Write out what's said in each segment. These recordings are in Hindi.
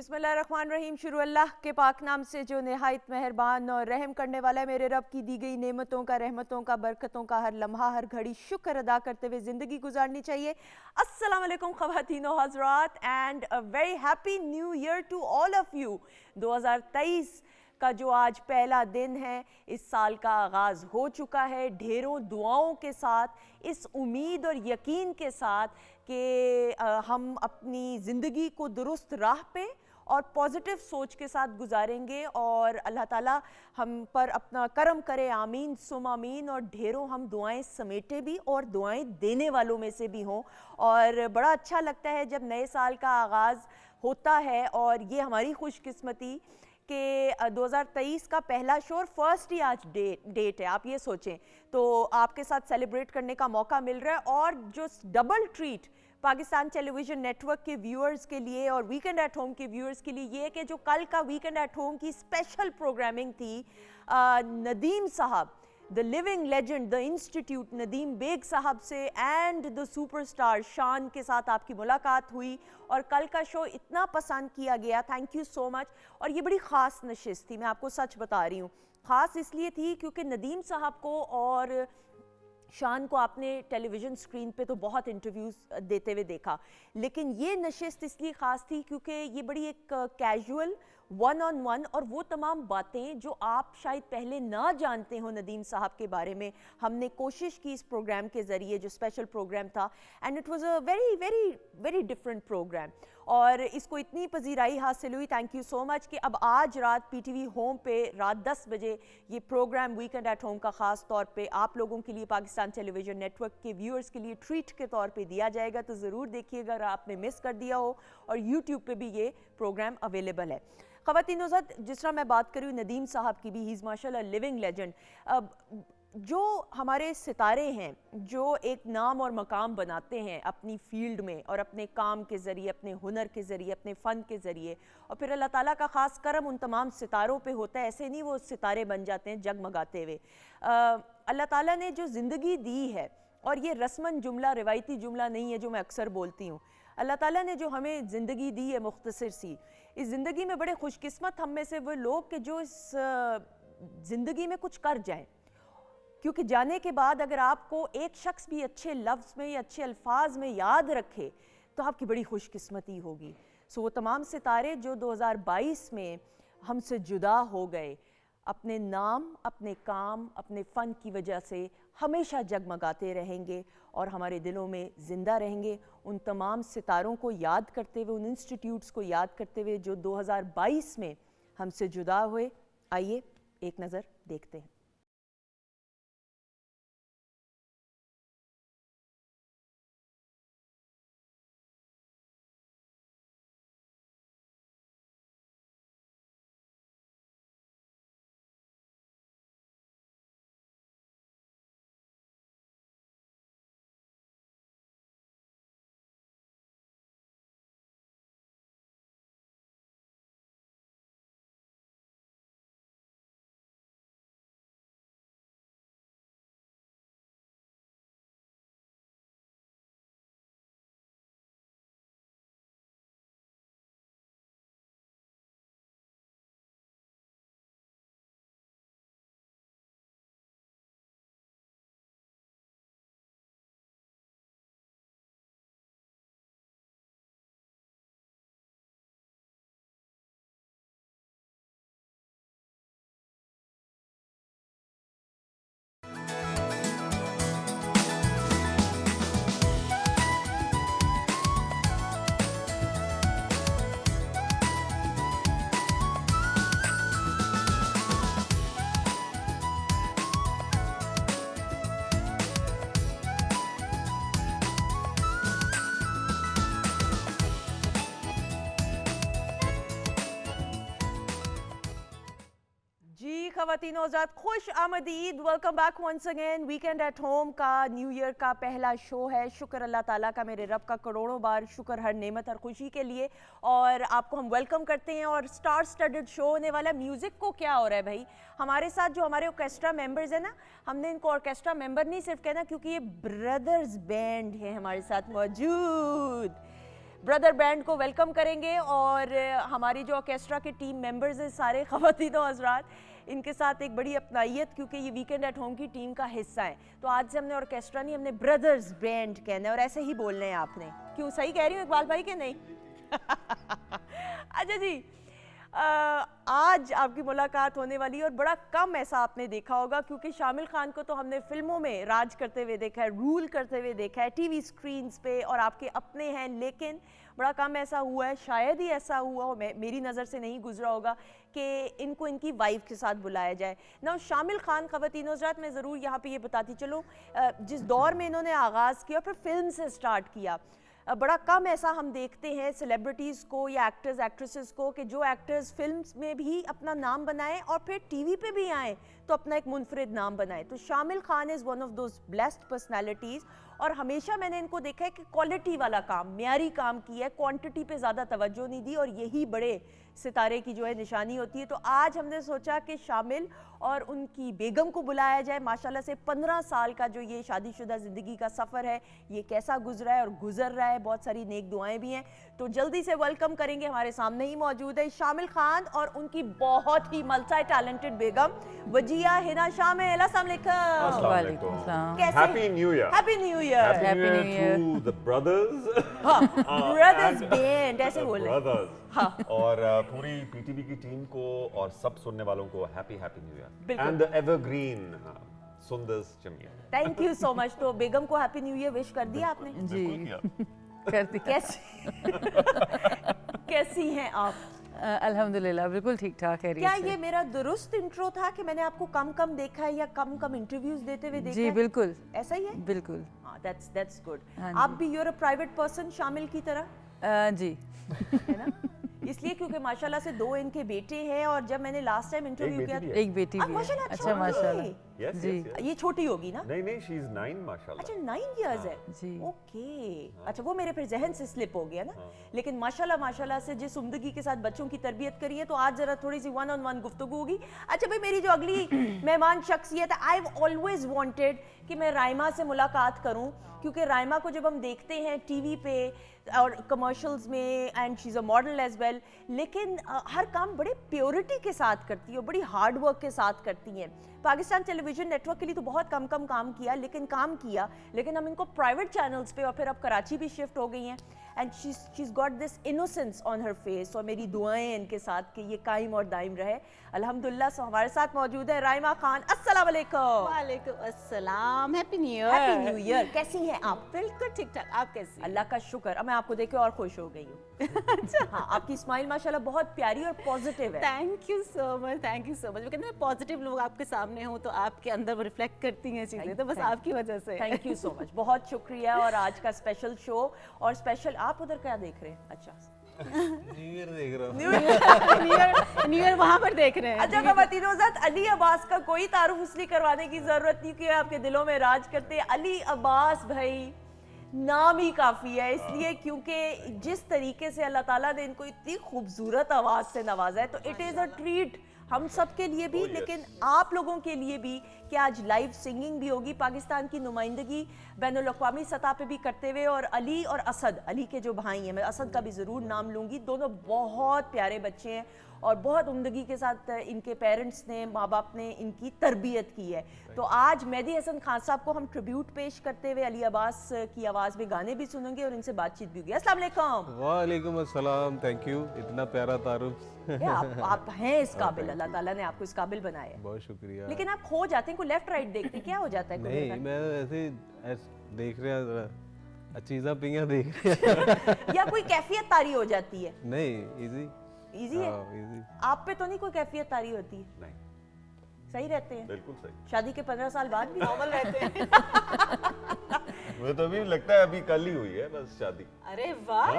बिस्मिल्लाहिर्रहमानिर्रहीम। शुरू अल्लाह के पाक नाम से जो निहायत मेहरबान और रहम करने वाला है। मेरे रब की दी गई नेमतों का, रहमतों का, बरकतों का हर लम्हा हर घड़ी शुक्र अदा करते हुए ज़िंदगी गुजारनी चाहिए। अस्सलाम वालेकुम ख़वातीन व हज़रात and a very happy new year to all of you. 2023 का जो आज पहला दिन है, इस साल का आगाज़ हो चुका है ढेरों दुआओं के साथ, इस उम्मीद और यकीन के साथ कि हम अपनी ज़िंदगी को दुरुस्त राह पे और पॉजिटिव सोच के साथ गुजारेंगे और अल्लाह ताला हम पर अपना करम करे। आमीन सुम आमीन। और ढेरों हम दुआएं समेटे भी और दुआएं देने वालों में से भी हों। और बड़ा अच्छा लगता है जब नए साल का आगाज़ होता है और ये हमारी खुशकिस्मती कि 2023 का पहला शो और फर्स्ट ही आज डेट है। आप ये सोचें तो आपके साथ सेलिब्रेट करने का मौका मिल रहा है। और जो double treat Pakistan television network के व्यूअर्स के लिए और वीकेंड एट होम के व्यूअर्स के लिए ये है कि जो कल का वीकेंड एट होम की स्पेशल प्रोग्रामिंग थी, नदीम साहब the living legend the institute Nadeem Baig साहब से एंड द सुपरस्टार शान के साथ आपकी मुलाकात हुई और कल का शो इतना पसंद किया गया। Thank you so much. और ये बड़ी ख़ास नशिस्त थी, मैं आपको सच बता रही हूँ। ख़ास इसलिए थी क्योंकि नदीम साहब को और शान को आपने टेलीविज़न स्क्रीन पे तो बहुत इंटरव्यूज़ देते हुए देखा, लेकिन ये नशिस्त इसलिए ख़ास थी क्योंकि ये बड़ी एक कैजुअल वन ऑन वन और वो तमाम बातें जो आप शायद पहले ना जानते हो नदीम साहब के बारे में, हमने कोशिश की इस प्रोग्राम के ज़रिए, जो स्पेशल प्रोग्राम था, and it was a very very very different program और इसको इतनी पजीराई हासिल हुई। थैंक यू सो मच कि अब आज रात पीटीवी होम पे रात 10 बजे ये प्रोग्राम वीकेंड एट होम का ख़ास तौर पे आप लोगों के लिए, पाकिस्तान टेलीविज़न नेटवर्क के व्यूअर्स के लिए ट्रीट के तौर पे दिया जाएगा। तो ज़रूर देखिएगा अगर आपने मिस कर दिया हो। और यूट्यूब पे भी ये प्रोग्राम अवेलेबल है। ख़वातीन व हज़रात, जिस तरह मैं बात करूँ नदीम साहब की भी, ही इज़ माशाल्लाह लिविंग लेजेंड। जो हमारे सितारे हैं जो एक नाम और मकाम बनाते हैं अपनी फील्ड में और अपने काम के ज़रिए, अपने हुनर के ज़रिए, अपने फ़न के ज़रिए, और फिर अल्लाह ताला का ख़ास करम उन तमाम सितारों पे होता है। ऐसे नहीं वो सितारे बन जाते हैं जगमगाते हुए। अल्लाह ताला ने जो ज़िंदगी दी है, और ये रस्मन जुमला, रिवायती जुमला नहीं है जो मैं अक्सर बोलती हूँ, अल्लाह ताला ने जो हमें ज़िंदगी दी है मुख्तसर सी, इस ज़िंदगी में बड़े खुशकिस्मत हम में से वो लोग कि जो इस ज़िंदगी में कुछ कर जाएं। क्योंकि जाने के बाद अगर आपको एक शख्स भी अच्छे लफ्ज़ में या अच्छे अल्फाज में याद रखे तो आपकी बड़ी खुशकिस्मती होगी। सो वो तमाम सितारे जो 2022 में हमसे जुदा हो गए, अपने नाम, अपने काम, अपने फ़न की वजह से हमेशा जगमगाते रहेंगे और हमारे दिलों में ज़िंदा रहेंगे। उन तमाम सितारों को याद करते हुए, उन इंस्टीट्यूट्स को याद करते हुए जो 2022 में हमसे जुदा हुए, आइए एक नज़र देखते हैं। ख़वातीन हज़रात, खुश आमदीद, welcome back once again. Weekend at home का न्यू ईयर का पहला शो है। शुक्र अल्लाह ताला का, मेरे रब का करोड़ों बार शुक्र हर नेमत हर खुशी के लिए। और आपको हम वेलकम करते हैं और स्टार स्टडेड शो होने वाला। म्यूज़िक को क्या हो रहा है भाई, हमारे साथ जो हमारे ऑर्केस्ट्रा मेंबर्स हैं ना, हमने इनको ऑर्केस्ट्रा मेंबर नहीं सिर्फ कहना क्योंकि ये ब्रदर्स बैंड है हमारे साथ मौजूद। ब्रदर बैंड को वेलकम करेंगे और हमारी जो ऑर्केस्ट्रा के टीम मेंबर्स हैं सारे ख़वातीन और हज़रात, इनके साथ एक बड़ी अपनाइयत, क्योंकि ये वीकेंड एट होम की टीम का हिस्सा है। तो आज से हमने ऑर्केस्ट्रा नहीं, हमने ब्रदर्स बैंड कहना है और ऐसे ही बोलना है आपने। क्यों, सही कह रही हूँ इकबाल भाई के नहीं? अच्छा जी, आज आपकी मुलाकात होने वाली है और बड़ा कम ऐसा आपने देखा होगा, क्योंकि शामिल खान को तो हमने फिल्मों में राज करते हुए देखा है, रूल करते हुए देखा है, टीवी स्क्रीन्स पे और आपके अपने हैं, लेकिन बड़ा कम ऐसा हुआ है, शायद ही ऐसा हुआ हो, मेरी नज़र से नहीं गुजरा होगा कि इनको इनकी वाइफ के साथ बुलाया जाए ना। शामिल खान ख़वातीन हज़रात, मैं ज़रूर यहाँ पे ये बताती चलो, जिस दौर में इन्होंने आगाज़ किया फिर फिल्म से स्टार्ट किया, बड़ा कम ऐसा हम देखते हैं सेलिब्रिटीज़ को या एक्टर्स एक्ट्रेसेस को कि जो एक्टर्स फिल्म्स में भी अपना नाम बनाएं और फिर टीवी पे भी आएँ तो अपना एक मुनफरिद नाम बनाएं। तो शामिल Khan is one of those blessed personalities और हमेशा मैंने इनको देखा है कि क्वालिटी वाला काम, म्यारी काम किया है, क्वांटिटी पे ज़्यादा तवज्जो नहीं दी और यही बड़े सितारे की जो है निशानी होती है। तो आज हमने सोचा कि शामिल और उनकी बेगम को बुलाया जाए। माशाल्लाह से 15 साल का जो ये शादीशुदा ज़िंदगी का सफ़र है, ये कैसा गुजरा है और गुजर रहा है, बहुत सारी नेक दुआएं भी हैं। तो जल्दी से वेलकम करेंगे, हमारे सामने ही मौजूद है शामिल खान और उनकी बहुत ही मल्टी टैलेंटेड बेगम वजिया हिना शामिल। अस्सलाम वालेकुम। Happy new year. Happy new year. Happy new year to the brothers. Brothers band ऐसे बोले। ब्रदर्स। और पूरी पीटीवी की टीम को और सब सुनने वालों को happy new year and the evergreen सुंदर्स जमिया। Thank you so much. तो बेगम को हैप्पी न्यू ईयर विश कर दिया आपने? जी कर दिया। कैसी हैं आप? अल्हम्दुलिल्लाह बिल्कुल ठीक ठाक है। क्या ये मेरा दुरुस्त इंट्रो था कि मैंने आपको कम देखा है या कम इंटरव्यूज देते हुए देखा जी है? बिल्कुल ऐसा ही है। बिल्कुल। हाँ, that's good। हाँ आप भी you're a private person शामिल की तरह? जी है ना, इसलिए क्योंकि माशाल्लाह से 2 इनके बेटे हैं और जब मैंने लास्ट टाइम इंटरव्यू किया था, एक बेटी भी है। अच्छा माशाल्लाह। Yes, जी yes, yes. ये छोटी होगी ना? नहीं शी इज 9 माशाल्लाह। अच्छा 9 इयर्स है जी। ओके। अच्छा वो मेरे फिर जहन से स्लिप हो गया ना। लेकिन माशाल्लाह से जिस उम्दगी के साथ बच्चों की तरबियत करी है, तो आज जरा थोड़ी सी 1-on-1 गुफ्तगू होगी। अच्छा भाई, मेरी जो अगली मेहमान शख्सियत है, आई हैव ऑलवेज वांटेड कि मैं राइमा से मुलाकात करूं, क्योंकि राइमा को जब हम देखते हैं टीवी पे और कमर्शियल्स में, and she is a model as well, लेकिन हर काम बड़े प्योरिटी के साथ करती है और बड़ी हार्ड वर्क के साथ करती हैं। पाकिस्तान टेलीविजन नेटवर्क के लिए तो बहुत कम काम किया, लेकिन हम इनको प्राइवेट चैनल्स पे और फिर अब कराची भी शिफ्ट हो गई हैं, and she is got this innocence on her face. और मेरी दुआएं इनके साथ कि ये कायम और दायम रहे अल्हम्दुलिल्लाह। सो हमारे साथ मौजूद है राइमा खान। अस्सलाम वालेकुम। वालेकुम अस्सलाम। Happy new year. Happy new year. कैसी हैं आप? बिल्कुल ठीक ठाक। आप कैसी? अल्लाह का शुक्र। अब मैं आपको देख के और खुश हो गई हूँ। अच्छा हाँ, आपकी स्माइल माशाल्लाह बहुत प्यारी और पॉजिटिव है। Thank you so much, thank you so much. वो कहते हैं पॉजिटिव लोग आपके सामने हो तो आपके अंदर वो रिफ्लेक्ट करती हैं चीजें, तो बस आपकी वजह से। थैंक यू सो मच, बहुत शुक्रिया। और आज का स्पेशल शो और स्पेशल, आप उधर क्या देख रहे हैं? अच्छा न्यू ईयर देख रहा हूँ। न्यू ईयर वहाँ पर देख रहे हैं। अच्छा ख़वातीनो ज़ात, अली अब्बास का कोई तारुफ इसलिए करवाने की जरूरत नहीं कि आपके दिलों में राज करते हैं। अली अब्बास भाई नाम ही काफ़ी है, इसलिए क्योंकि जिस तरीके से अल्लाह ताला ने इनको इतनी खूबसूरत आवाज़ से नवाजा है, तो इट इज़ अ ट्रीट हम सब के लिए भी, लेकिन आप लोगों के लिए भी कि आज लाइव सिंगिंग भी होगी, पाकिस्तान की नुमाइंदगी बैनुल-अक़वामी सतह पे भी करते हुए। और अली और असद, अली के जो भाई हैं, मैं असद का भी ज़रूर नाम लूँगी, दोनों बहुत प्यारे बच्चे हैं और बहुत उम्दगी के साथ इनके पेरेंट्स ने, माँ बाप ने इनकी तरबियत की है। तो आज मेहदी हसन खान साहब को हम ट्रिब्यूट पेश करते हुए अली अब्बास की आवाज़ में गाने भी सुनेंगे और इनसे बातचीत भी होगी। अस्सलाम वालेकुम। वालेकुम अस्सलाम। थैंक यू, इतना प्यारा तारुफ। आप हैं इस काबिल, अल्लाह ताला ने आपको इस काबिल बनाया है। बहुत शुक्रिया। लेकिन आप खो जाते हैं, कोई लेफ्ट राइट देखते क्या हो जाता है? नहीं, मैं ऐसे देख रहा चीज़ा पिंगा देख रहा या कोई कैफियत तारी हो जाती है? नहीं, इजी इजी है। इजी। आप पे तो नहीं कोई कैफियत तारी होती है? नहीं, सही रहते हैं? बिल्कुल सही। शादी के 15 साल बाद भी नॉर्मल रहते हैं। मुझे तो अभी लगता है अभी कल ही हुई है बस शादी। अरे वाह,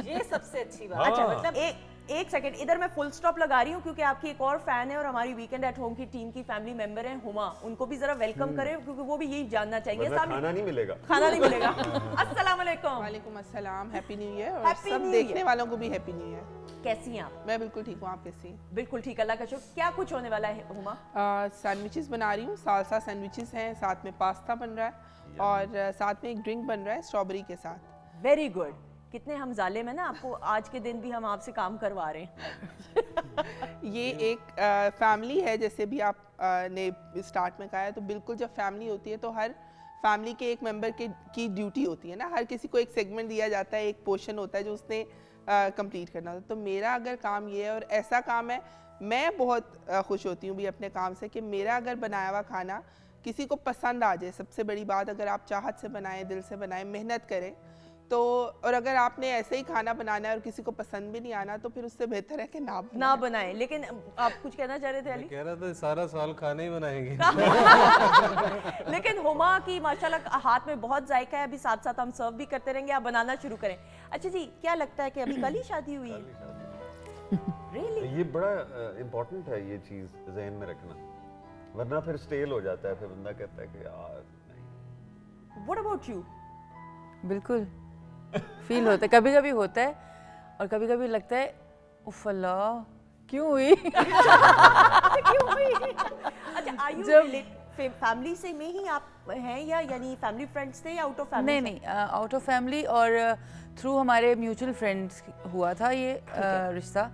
ये सबसे अच्छी बात। अच्छा, मतलब एक सेकंड, इधर मैं फुल स्टॉप लगा रही हूँ क्योंकि आपकी एक और फैन है और हमारी वीकेंड एट होम की टीम की फैमिली मेंबर है हुमा, उनको भी जरा वेलकम करें क्योंकि वो भी यही जानना चाहेंगे। खाना नहीं मिलेगा। खाना नहीं मिलेगा। अस्सलाम वालेकुम। वालेकुम अस्सलाम। हैप्पी न्यू ईयर और Happy सब New देखने Year। वालों को भी हैप्पी न्यू ईयर। कैसी हैं आप? मैं बिल्कुल ठीक हूँ, आप कैसी हैं? बिल्कुल ठीक, अल्लाह का शुक्र। क्या कुछ होने वाला है हुमा? सैंडविचेस बना रही हूँ, सालसा सैंडविचेस हैं, साथ में पास्ता बन रहा है और साथ में एक ड्रिंक बन रहा है स्ट्रॉबेरी के साथ। Very good. कितने हम जालिम है ना, आपको आज के दिन भी हम आपसे काम करवा रहे हैं। ये एक फैमिली है, जैसे भी आप ने स्टार्ट में कहा है, तो बिल्कुल जब फैमिली होती है तो हर फैमिली के एक मेंबर की ड्यूटी होती है ना, हर किसी को एक सेगमेंट दिया जाता है, एक पोर्शन होता है जो उसने कंप्लीट करना होता है। तो मेरा अगर काम ये है और ऐसा काम है, मैं बहुत खुश होती हूँ भी अपने काम से कि मेरा अगर बनाया हुआ खाना किसी को पसंद आ जाए। सबसे बड़ी बात, अगर आप चाहत से बनाएं, दिल से बनाएं, मेहनत करें तो, और अगर आपने ऐसे ही खाना बनाना है और किसी को पसंद भी नहीं आना तो फिर उससे बेहतर है कि ना बनाएं। लेकिन आप कुछ कहना चाह रहे थे अली? कह रहा था सारा साल खाने ही बनाएंगे। लेकिन हुमा की माशाल्लाह हाथ में बहुत जायका है, अभी साथ साथ हम सर्व भी करते रहेंगे, आप बनाना शुरू करें। अच्छा जी, क्या लगता है कि अभी कल ही शादी हुई है? Really? ये बड़ा इम्पोर्टेंट है ये चीज जहन में रखना, वरना फिर स्टेल हो जाता है, फिर बंदा कहता है कि यार नहीं। What about you? बिल्कुल फील होता है, कभी कभी होता है और कभी कभी लगता है उफ अल्लाह क्यों हुई। क्यों हुई? अच्छा, are you फैमिली से में ही आप हैं या यानी फैमिली फ्रेंड्स थे या आउट ऑफ फैमिली? नहीं, आउट ऑफ फैमिली और थ्रू हमारे म्यूचुअल फ्रेंड्स हुआ था ये रिश्ता,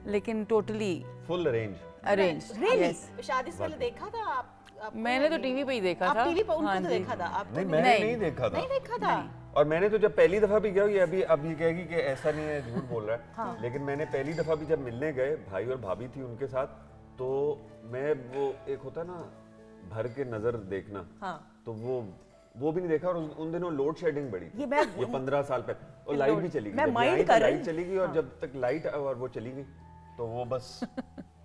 लेकिन टोटली फुल अरेंज। Really? शादी से पहले देखा था आप? मैंने तो टीवी पे ही देखा था। आप टीवी पर उनको हाँ तो जी। देखा था, आपको नहीं, मैंने नहीं देखा था। नहीं देखा था। और मैंने तो जब पहली दफा भी गया, ये अभी अब ये कहेगी कि ऐसा नहीं है, झूठ बोल रहा है। हाँ। लेकिन मैंने पहली दफा भी जब मिलने गए, भाई और भाभी थी उनके साथ, तो मैं वो एक होता ना भर के नजर देखना, हाँ। तो वो भी नहीं देखा। और उन दिनों लोड शेडिंग बड़ी थी, ये 15 साल पहले, और लाइट भी चली गई। मैं जब माइंड आई कर तो रही लाइट चली गई, और जब तक लाइट और वो चली गई तो वो बस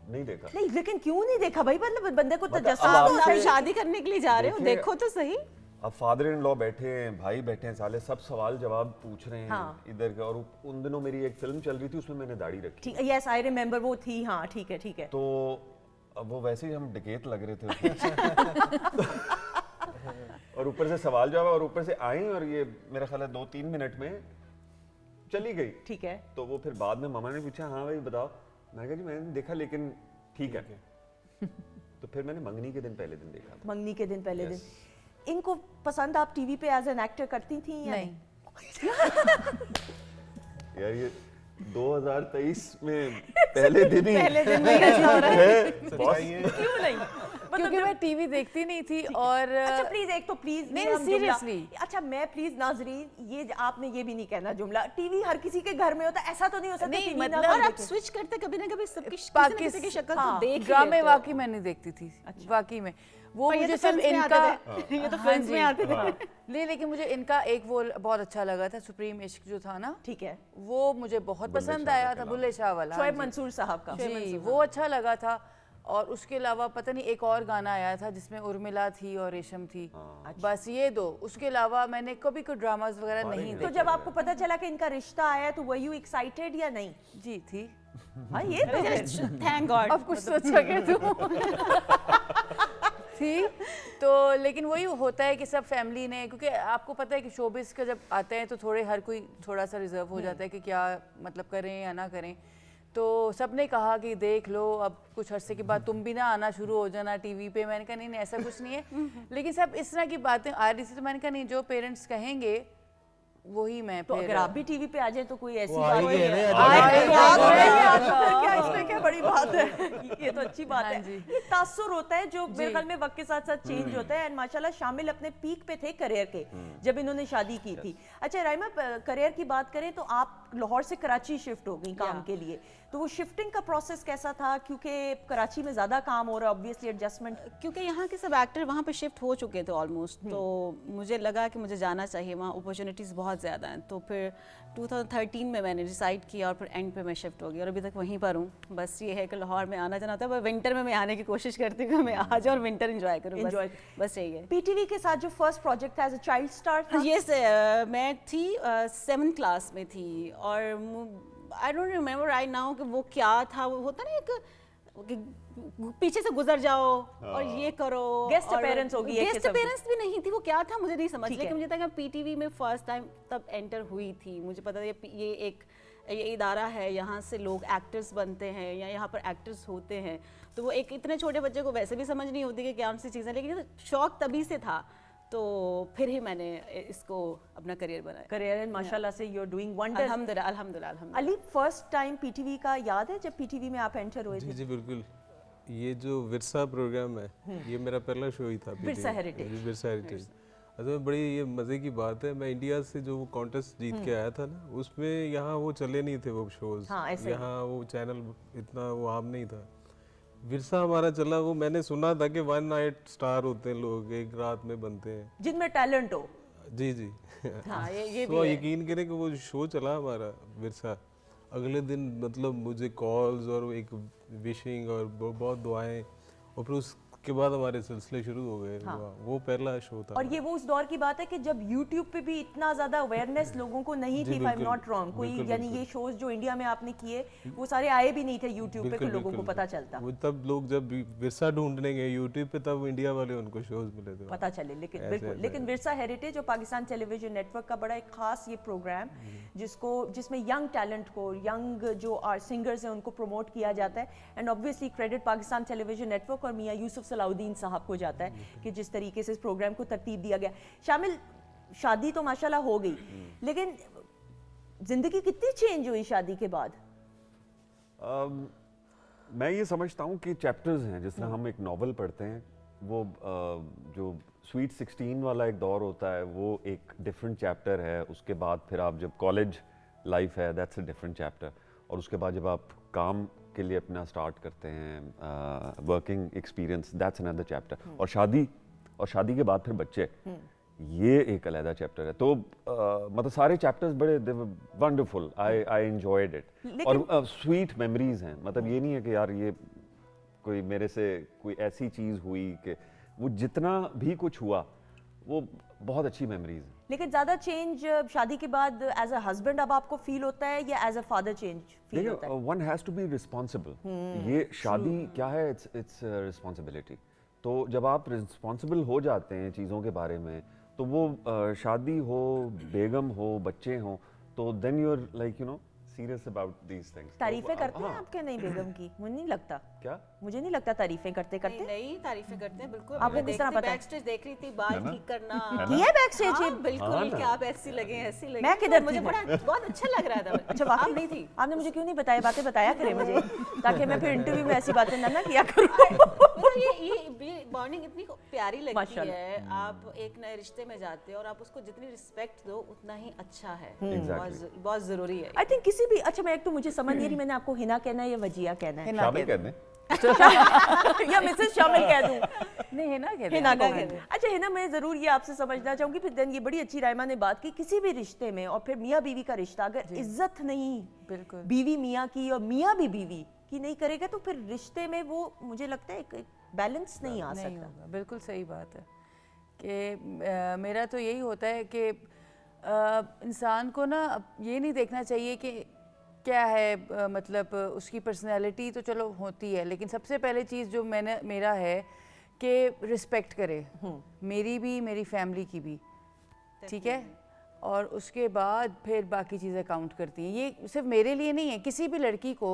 नहीं देखा। नहीं, लेकिन क्यों नहीं देखा भाई? मतलब बंदे को मतलब तजस्सुस अब तो आप है। शादी करने के लिए जा रहे हो, देखिए, देखो तो सही। अब फादर इन लॉ बैठे हैं, भाई बैठे हैं, साले सब सवाल जवाब पूछ रहे हैं हाँ। इधर के। और उन दिनों मेरी एक फिल्म चल रही थी, उसमें मैंने दाढ़ी रखी, ठीक, यस आई रिमेम्बर, वो थी। हाँ ठीक है, ठीक है। तो अब वो वैसे ही हम डकैत लग रहे थे उसमें। और ऊपर से सवाल जवाब, और ऊपर से आई, और ये मेरा ख्याल है 2-3 मिनट में चली गई। ठीक है। तो वो फिर बाद में मामा ने पूछा, हाँ भाई बताओ। मैं कहा जी मैंने देखा, लेकिन ठीक है। तो फिर मैंने मंगनी के दिन पहले दिन देखा था। मंगनी के दिन पहले Yes. दिन। इनको पसंद आप टीवी पे एज एन एक्टर करती थी या नहीं। यार ये 2023 में पहले दिन ही पहले दिन में ऐसा हो रहा है? बॉस। क्यों नहीं? क्योंकि मैं टीवी देखती नहीं थी और अच्छा प्लीज, एक तो प्लीज नहीं, हम जुमला- seriously। अच्छा मैं प्लीज नाजरीन, ये आपने ये भी नहीं कहना जुमला, टीवी हर किसी के घर में होता है, ऐसा तो नहीं हो सकता नहीं, टीवी ना मतलब- और आप देखें। स्विच करते कभी ना कभी सबकी किसी पाकिस- ना किसी की शक्ल हाँ, तो देख ही ड्रामे लेते हो। वाकई मैं नहीं देखती थी। वाकई में वो पर ये मुझे तो सिर्फ फिल्म्स में इनका आते थे। ये तो हाँ फिल्म्स में जी। आते थे। नहीं, लेकिन मुझे इनका एक वो बहुत अच्छा लगा था, सुप्रीम इश्क जो था ना, ठीक है, वो मुझे बहुत बुल्ले पसंद शाह आया का था। कलाम। बुल्ले शाह वाला, शोएब हाँ जी। मंसूर साहब का। जी, वो अच्छा लगा था। और उसके अलावा पता नहीं एक और गाना आया था जिसमें उर्मिला थी और रेशम थी, बस ये दो। उसके अलावा मैंने कभी कोई ड्रामास वगैरह नहीं तो देखे। जब आपको पता चला कि इनका रिश्ता आया तो वर यू एक्साइटेड या नहीं? जी थी। हाँ ये तो है। Thank God. अब कुछ तो अच्छा कह दूं। थी तो, लेकिन वही होता है कि सब फैमिली ने, क्योंकि आपको पता है कि शोबिस का जब आते हैं तो थोड़े हर कोई थोड़ा सा रिजर्व हो जाता है कि क्या मतलब करें या ना करें। तो सबने कहा कि देख लो, अब कुछ अरसे के बाद तुम भी ना आना शुरू हो जाना टीवी पे। मैंने कहा नहीं नहीं ऐसा कुछ नहीं है, लेकिन सब इस तरह की बातें आ रही थी, तो मैंने कहा नहीं, जो पेरेंट्स कहेंगे वही मैं तो फिर अगर आप भी टीवी पे आ जाए तो कोई ऐसी वो बात आएंगे नहीं ना, है। आएंगे। क्या इसमें क्या बड़ी बात है? ये तो अच्छी बात हाँ है। जी। ये तासुर होता है जो मेरे ख्याल में वक्त के साथ साथ चेंज होता है। एंड माशाल्लाह शामिल अपने पीक पे थे करियर के जब इन्होंने शादी की थी। अच्छा राइमा, करियर की बात करें तो आप लाहौर से कराची शिफ्ट हो गई काम के लिए, तो वो शिफ्टिंग का प्रोसेस कैसा था? क्योंकि कराची में ज्यादा काम हो रहा है, ऑब्वियसली एडजस्टमेंट। क्योंकि यहाँ के सब एक्टर वहाँ पे शिफ्ट हो चुके थे ऑलमोस्ट, तो मुझे लगा कि मुझे जाना चाहिए, वहाँ अपॉर्चुनिटीज़ बहुत ज़्यादा हैं। तो फिर 2013 में मैंने डिसाइड किया और फिर एंड पे मैं शिफ्ट हो गई और अभी तक वहीं पर हूँ। बस ये है कि लाहौर में आना जाना होता है, पर विंटर में मैं आने की कोशिश करती हूँ कि मैं आ जाऊँ और विंटर एंजॉय करूँ। Enjoy। बस यही है। पीटीवी के साथ जो फर्स्ट प्रोजेक्ट था एज अ चाइल्ड स्टार था, ये मैं थी 7th क्लास में थी और I don't remember right now कि वो क्या था। वो होता ना एक कि पीछे से गुजर जाओ और ये करो। Guest appearance होगी एक गेस्ट किस्म की। अपीयरेंस भी नहीं थी, वो क्या था मुझे नहीं समझ, ठीक है। लेकिन मुझे था कि पीटीवी में फर्स्ट टाइम तब एंटर हुई थी। मुझे पता था ये एक ये इदारा है, यहाँ से लोग एक्टर्स बनते हैं या यहाँ पर एक्टर्स होते हैं। तो वो एक इतने छोटे बच्चे को वैसे भी समझ नहीं होती कि क्या सी चीज़ें, लेकिन शौक तभी से था। तो फिर ही मैंने इसको अपना करियर बनाया। करियर एंड माशाल्लाह से यू आर डूइंग वंडर्स। अल्हम्दुलिल्लाह अल्हम्दुलिल्लाह अल्हम्दुलिल्लाह। अली, फर्स्ट टाइम पीटीवी का याद है जब पीटीवी में आप एंटर हुए जी थे? जी बिल्कुल। ये जो विरसा प्रोग्राम है, ये मेरा पहला शो ही था। Virsa PTV heritage. जी, विरसा हेरिटेज। असल में बड़ी ये मज़े की बात है, मैं इंडिया से जो वो कॉन्टेस्ट जीत के आया था ना, उसमें यहाँ वो चले नहीं थे वो शोज। हाँ, ऐसे ही। यहाँ वो चैनल इतना वो आम नहीं था। विरसा हमारा चला, वो मैंने सुना था कि 1 नाइट स्टार होते हैं लोग, एक रात में बनते हैं। जिनमें टैलेंट हो। जी जी। हाँ, ये तो यकीन करें कि वो शो चला हमारा विरसा, अगले दिन मतलब मुझे कॉल्स और एक विशिंग और बहुत दुआएं, और फिर उसके बाद हमारे सिलसिले शुरू हो गए। वो पहला शो था। और ये वो उस दौर की बात है कि जब YouTube पे भी इतना ज्यादा अवेयरनेस लोगों को नहीं जी, थी, इफ आई एम बिल्कुल, नॉट रॉन्ग, कोई बिल्कुल, यानी बिल्कुल। ये शोज जो इंडिया में आपने किए वो सारे आए भी नहीं थे YouTube पे, बिल्कुल, तो लोगों को बिल्कुल। पता चलता, वो तब लोग जब विरसा ढूंढने गए यूट्यूब पे, तब इंडिया वाले उनको शोज मिले थे। पता चले। लेकिन ऐसे बिल्कुल, ऐसे लेकिन विरसा हेरिटेज और पाकिस्तान टेलीविजन नेटवर्क का बड़ा एक खास ये प्रोग्राम जिसमें यंग टैलेंट को, यंग जो सिंगर्स हैं उनको प्रमोट किया जाता है, and obviously credit Pakistan television network और मियां यूसुफ सलाउद्दीन साहब को जाता है कि जिस तरीके से इस प्रोग्राम को तरतीब दिया गया। शामिल, शादी तो माशाल्लाह हो गई, लेकिन जिंदगी कितनी चेंज हुई शादी के बाद? मैं ये समझता हूँ कि चैप्टर्स हैं, जिस तरह हम एक नॉवल पढ़ते हैं, वो जो स्वीट 16 वाला एक दौर होता है, वो एक डिफरेंट चैप्टर है। उसके बाद फिर आप जब कॉलेज लाइफ है, दैट्स अ डिफरेंट चैप्टर। और उसके बाद जब आप काम के लिए अपना स्टार्ट करते हैं, working experience, that's another chapter. और शादी के बाद फिर बच्चे, ये एक अलग चैप्टर है। तो मतलब सारे चैप्टर्स बड़े वंडरफुल, आई एंजॉयड इट। और स्वीट मेमोरीज हैं, मतलब ये नहीं है कि यार ये कोई मेरे से कोई ऐसी चीज़ हुई कि वो जितना भी कुछ हुआ वो बहुत अच्छी मेमोरीज है। लेकिन ज्यादा चेंज शादी के बाद एज अ हस्बैंड अब आपको फील होता है या as a father change feel होता है? One has to be responsible. ये शादी क्या है, इट्स रिस्पॉन्सिबिलिटी। तो जब आप रिस्पॉन्सिबल हो जाते हैं चीज़ों के बारे में, तो वो शादी हो, बेगम हो, बच्चे हों, तो then you are like you know serious about these things. तारीफें करते हैं आपके नहीं बेगम की? मुझे नहीं लगता, क्या? मुझे नहीं लगता तारीफें करते करते। नहीं तारीफें करते हैं बिल्कुल। आपको किस तरह पता है? बैक स्टेज देख रही थी, बाल ठीक करना की है बैक स्टेज? हाँ, बिल्कुल कि आप ऐसी लगे ऐसी लगे। मैं किधर मुझे थी? बड़ा बहुत अच्छा लग रहा था। अच्छा, आप वाकई नहीं थी? आपने मुझे क्यों नहीं बताया? बातें बताया करें मुझे, ताकि मैं फिर इंटरव्यू में ऐसी बातें ना किया करूं। मतलब ये बॉन्डिंग इतनी प्यारी लगती माशाल्लाह। है। आप एक नए रिश्ते में जाते हो और आप उसको जितनी रिस्पेक्ट दो उतना ही अच्छा है। Exactly. बहुत जरूरी है। आई थिंक किसी भी, अच्छा मैं एक तो मुझे समझ नहीं रही, मैंने आपको हिना कहना है या वजिया कहना है? शामिल कर दें। या मिसेस शामिल कह दूं? नहीं, हिना कहते हैं। हिना को कहते कहना। अच्छा हिना, मैं जरूर ये आपसे समझना चाहूंगी, फिर देन ये बड़ी अच्छी रायमा ने बात की, किसी भी रिश्ते में और फिर मियाँ बीवी का रिश्ता अगर इज्जत नहीं बिल्कुल बीवी मियाँ की और मियाँ भी बीवी की नहीं करेगा, तो फिर रिश्ते में वो मुझे लगता है एक बैलेंस नहीं आ नहीं सकता। होगा। बिल्कुल सही बात है कि मेरा तो यही होता है कि इंसान को ना ये नहीं देखना चाहिए कि क्या है, मतलब उसकी पर्सनैलिटी तो चलो होती है, लेकिन सबसे पहले चीज़ जो मेरा है कि रिस्पेक्ट करे, मेरी भी मेरी फैमिली की भी, ठीक है, और उसके बाद फिर बाकी चीज़ें काउंट करती हैं। ये सिर्फ मेरे लिए नहीं है, किसी भी लड़की को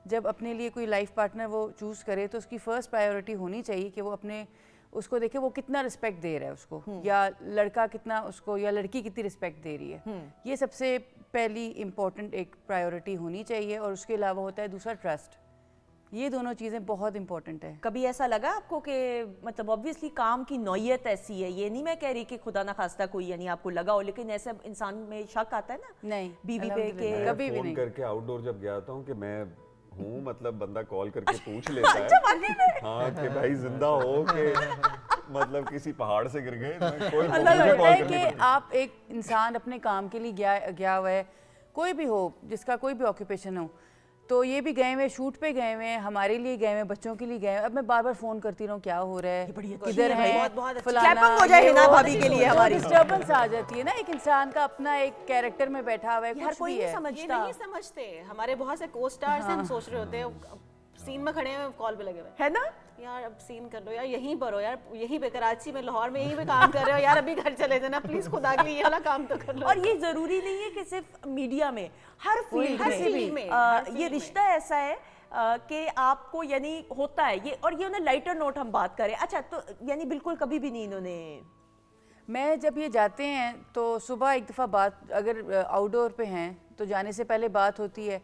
जब अपने लिए कोई लाइफ पार्टनर वो चूज़ करे तो उसकी फ़र्स्ट प्रायोरिटी होनी चाहिए कि वो अपने उसको देखे वो कितना रिस्पेक्ट दे रहा है उसको, या लड़का कितना उसको, या लड़की कितनी रिस्पेक्ट दे रही है। ये सबसे पहली इम्पॉर्टेंट एक प्रायोरिटी होनी चाहिए। और उसके अलावा होता है दूसरा ट्रस्ट। ये दोनों चीज़ें बहुत इंपॉर्टेंट है। कभी ऐसा लगा आपको कि मतलब ऑब्वियसली काम की नौयत ऐसी है, ये नहीं मैं कह रही कि खुदा ना खास्ता कोई यानी आपको लगा हो, लेकिन ऐसा इंसान में शक आता है ना नहीं, बीवी पे कि अल्हम्दुलिल्लाह, कभी भी फोन नहीं। करके आउटडोर जब गया था कि मैं हूँ, मतलब बंदा कॉल करके पूछ लेता है हाँ कि भाई जिंदा हो कि मतलब किसी पहाड़ से गिर गए, कोई अल्लाह मुझे लगता कॉल है करनी कि पड़ती। आप एक इंसान अपने काम के लिए गया हुआ है, कोई भी हो, जिसका कोई भी ऑक्यूपेशन हो, तो ये भी गए हुए शूट पे गए हुए हैं, हमारे लिए गए हुए, बच्चों के लिए गए हुए। अब मैं बार बार फोन करती रहूँ क्या हो रहा है, किधर है, बहुत अच्छी क्लैपिंग हो जाए हिना भाभी के लिए हमारी। डिस्टर्बेंस आ जाती है ना, एक इंसान का अपना एक कैरेक्टर में बैठा हुआ है, हर कुछ कोई भी नहीं है। ये समझता। नहीं समझते। हमारे बहुत से को स्टार्स हैं, हम सोच रहे होते हैं सीन में खड़े हैं, कॉल पे लगे हुए है ना, यार अब सीन कर लो यार, यहीं पर हो यार, यहीं पे कराची में, लाहौर में यहीं पे काम कर रहे हो यार, अभी घर चले जाना प्लीज, खुदा के लिए ये वाला काम तो कर लो। और ये जरूरी नहीं है कि सिर्फ मीडिया में, हर फील्ड हर फील्ड में, हर फील्ड ये में। रिश्ता ऐसा है कि आपको यानी होता है ये, और ये ना लाइटर नोट हम बात करें, अच्छा तो यानी बिल्कुल कभी भी नहीं इन्होंने मैं जब ये जाते हैं तो सुबह एक दफ़ा बात, अगर आउटडोर पे हैं तो जाने से पहले बात होती है,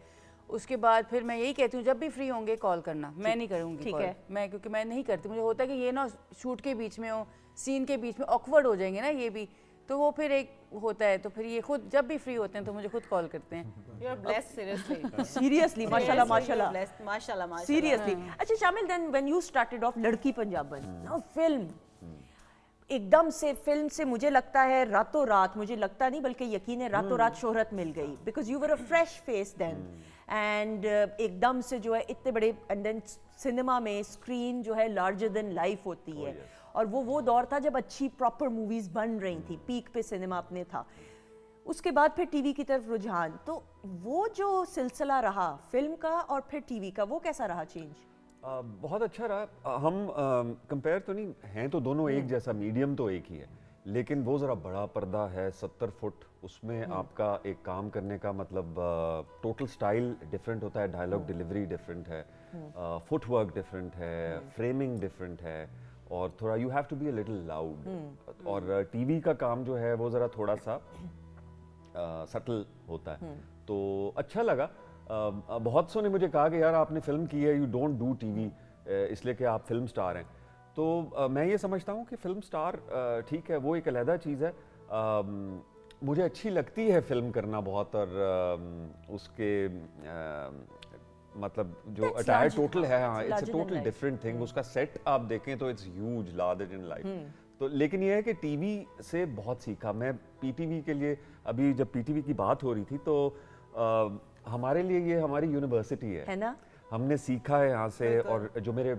उसके बाद फिर मैं यही कहती हूँ जब भी फ्री होंगे कॉल करना, मैं नहीं करूँगी ठीक कॉल, है। मैं क्योंकि मैं नहीं करती, मुझे होता है कि ये ना शूट के बीच में हो, सीन के बीच में ऑकवर्ड हो जाएंगे ना ये भी, तो वो फिर एक होता है, तो फिर ये खुद जब भी फ्री होते हैं तो मुझे खुद कॉल करते हैं। You are blessed seriously seriously माशाल्लाह माशाल्लाह माशाल्लाह सीरियसली। अच्छा शामिल, then when you started off लड़की पंजाबन, नाउ फिल्म, एकदम से फिल्म से मुझे लगता है रातों रात, मुझे लगता नहीं बल्कि यकीन है रातों रात शोहरत मिल गई, because you were a fresh face then, and एकदम से जो है इतने बड़े, एंड देन सिनेमा में स्क्रीन जो है लार्जर देन लाइफ होती है, और वो दौर था जब अच्छी प्रॉपर मूवीज बन रही थी, पीक पे सिनेमा अपने था। उसके बाद फिर टीवी की तरफ रुझान, तो वो जो सिलसिला रहा फिल्म का और फिर टीवी का, वो कैसा रहा चेंज? बहुत अच्छा रहा। हम कंपेयर तो नहीं हैं, तो दोनों एक जैसा, मीडियम तो एक ही है, लेकिन वो ज़रा बड़ा पर्दा है 70 फुट, उसमें आपका एक काम करने का मतलब टोटल स्टाइल डिफरेंट होता है, डायलॉग डिलीवरी डिफरेंट है, फुटवर्क डिफरेंट है, फ्रेमिंग डिफरेंट है, और थोड़ा you have to be a little loud. और टीवी का काम जो है वो ज़रा थोड़ा सा सटल होता है, तो अच्छा लगा। बहुत सौ ने मुझे कहा कि यार आपने फिल्म की है, यू डोंट डू टीवी, इसलिए कि आप फिल्म स्टार हैं। तो मैं ये समझता हूँ कि फिल्म स्टार ठीक है, वो एक अलहदा चीज़ है। मुझे अच्छी लगती है फिल्म करना बहुत, और उसके मतलब जो अटायर टोटल है, हाँ, it's a total different thing. उसका सेट आप देखें तो it's huge, larger than life. तो लेकिन ये है कि टीवी से बहुत सीखा मैं। पीटीवी के लिए, अभी जब पीटीवी की बात हो रही थी, तो हमारे लिए ये हमारी यूनिवर्सिटी है ना? हमने सीखा है यहाँ से। और जो मेरे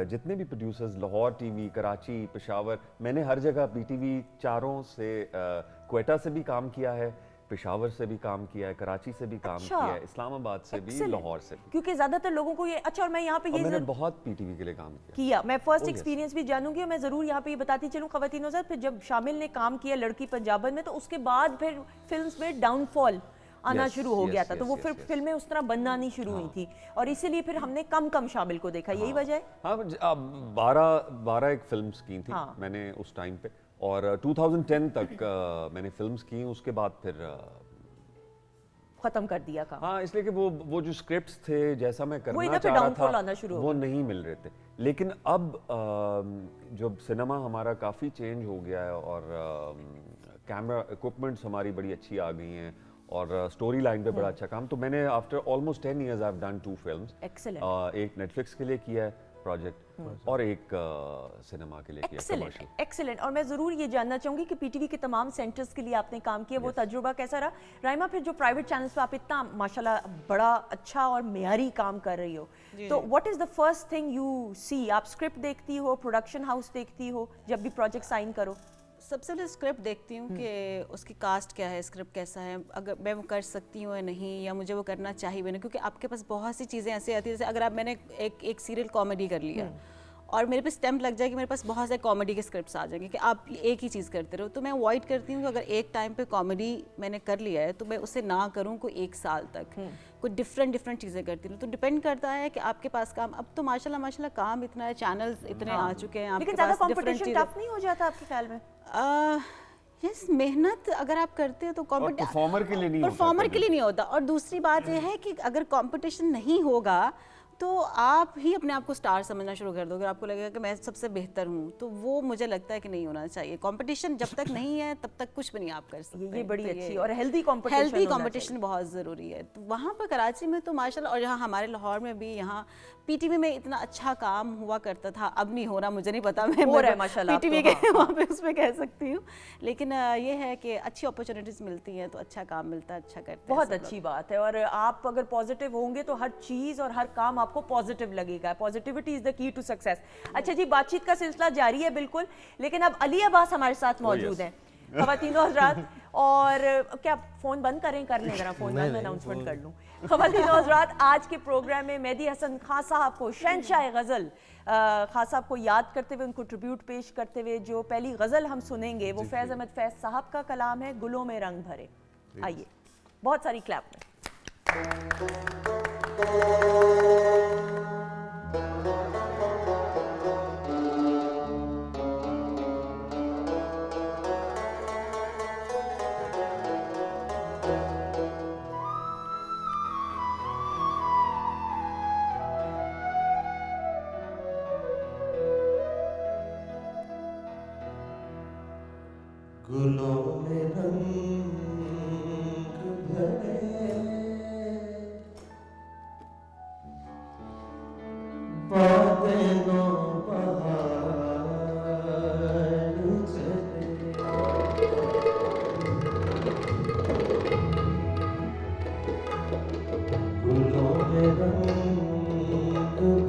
जितने भी प्रोड्यूसर्स, लाहौर टीवी, कराची, पेशावर, मैंने हर जगह पीटीवी चारों से, क्वेटा से भी काम किया है, पेशावर से भी काम किया है, कराची से भी काम किया है, इस्लामाबाद से भी, लाहौर से भी। क्योंकि ज्यादातर लोगों को ये, अच्छा, और मैं यहाँ पे और ये मैंने बहुत पीटीवी के लिए काम किया, मैं फर्स्ट Oh, yes. एक्सपीरियंस भी जानूंगी, और मैं जरूर यहाँ पे ये बताती चलूँ खवातीनों से, फिर जब शामिल ने काम किया लड़की पंजाबन में, तो उसके बाद फिर फिल्म्स में डाउनफॉल आना Yes, शुरू हो yes, गया था, तो yes, वो yes, फिर yes. फिल्में उस तरह बनना नहीं शुरू हुई थी, और इसीलिए फिर हमने कम शामिल को देखा, यही वजह है। हाँ, 12 एक फिल्म्स की थी मैंने उस टाइम पे, और 2010 तक मैंने फिल्म्स की, उसके बाद फिर खत्म कर दिया काम। हाँ, इसलिए कि वो जो स्क्रिप्ट्स थे, जैसा मैं करना इधर पे चाह रहा downfall आना था, शुरू हो वो नहीं मिल रहे थे। लेकिन अब जब सिनेमा हमारा काफ़ी चेंज हो गया है, और कैमरा इक्विपमेंट्स हमारी बड़ी अच्छी आ गई हैं, और स्टोरी लाइन पे बड़ा अच्छा काम, तो मैंने after almost 10 years I have done 2 films. Excellent. एक नेटफ्लिक्स के लिए किया है प्रोजेक्ट, और एक सिनेमा के लिए किया, कमर्शियल। एक्सीलेंट। और मैं ज़रूर ये जानना चाहूँगी कि पीटीवी के तमाम सेंटर्स के लिए आपने काम किया, वो तजुर्बा कैसा रहा? राइमा, फिर जो प्राइवेट चैनल्स पे आप इतना माशाल्लाह बड़ा अच्छा और मेयारी काम कर रही हो, तो what is the first thing you see? आप स्क्रिप्ट देखती हो, प्रोडक्शन हाउस देखती हो जब भी प्रोजेक्ट साइन करो? सबसे पहले स्क्रिप्ट देखती हूँ कि उसकी कास्ट क्या है, स्क्रिप्ट कैसा है, अगर मैं वो कर सकती हूँ या नहीं, या मुझे वो करना चाहिए भी नहीं, क्योंकि आपके पास बहुत सी चीज़ें ऐसी आती है, जैसे अगर आप, मैंने एक सीरियल कॉमेडी कर लिया और मेरे पे स्टैम्प लग जाए कि मेरे पास बहुत सारे कॉमेडी के स्क्रिप्ट्स आ जाएंगे कि आप एक ही चीज़ करते रहो, तो मैं अवॉइड करती हूँ कि अगर एक टाइम पे कॉमेडी मैंने कर लिया है तो मैं उसे ना करूँ कोई 1 साल तक, कुछ डिफरेंट चीज़ें करती रहूँ। तो डिपेंड करता है कि आपके पास काम, अब तो माशाल्लाह काम इतना है, चैनल्स इतने आ चुके हैं, लेकिन आपके ज़्यादा पास डिफरेंट कंपटीशन टफ नहीं हो जाता आपके ख्याल में? यस, मेहनत अगर आप करते हो तो परफॉर्मर के लिए नहीं होता, परफॉर्मर के लिए नहीं होता। और दूसरी बात यह है कि अगर कंपटीशन नहीं होगा तो आप ही अपने आप को स्टार समझना शुरू कर दोगे, आपको लगेगा कि मैं सबसे बेहतर हूँ, तो वो मुझे लगता है कि नहीं होना चाहिए। कंपटीशन जब तक नहीं है तब तक कुछ भी नहीं आप कर सकते। ये बड़ी तो अच्छी और हेल्दी कंपटीशन बहुत ज़रूरी है। तो वहाँ पर कराची में तो माशाल्लाह, और यहाँ हमारे लाहौर में भी, यहाँ पीटीवी में इतना अच्छा काम हुआ करता था, अब नहीं हो रहा, मुझे नहीं पता, मैं हो रहा है माशाल्लाह पीटीवी के वहाँ पे उसमें कह सकती हूँ, लेकिन ये है कि अच्छी अपॉर्चुनिटीज़ मिलती हैं तो अच्छा काम मिलता है, अच्छा करते हैं। बहुत अच्छी बात है, और आप अगर पॉजिटिव होंगे तो हर चीज़ और हर काम आपको पॉजिटिव लगेगा। Positivity is the key to success. अच्छा जी, बातचीत का सिलसिला जारी है बिल्कुल, लेकिन अब अली अब्बास हमारे साथ मौजूद हैं, खवातीनों हज़रात। और क्या फ़ोन बंद करें? कर लें ज़रा फ़ोन बंद, अनाउंसमेंट कर लूँ। खवातीनों हज़रात, आज के प्रोग्राम में मेहदी हसन खां साहब को, शहंशाह गज़ल खां साहब को याद करते हुए, उनको ट्रिब्यूट पेश करते हुए जो पहली गज़ल हम सुनेंगे वो फैज़ अहमद फैज़ साहब का कलाम है, गुलों में रंग भरे। आइए, बहुत सारी क्लैप में। गुलों में रंग भरे बादलों बहार चले गुलों में रंग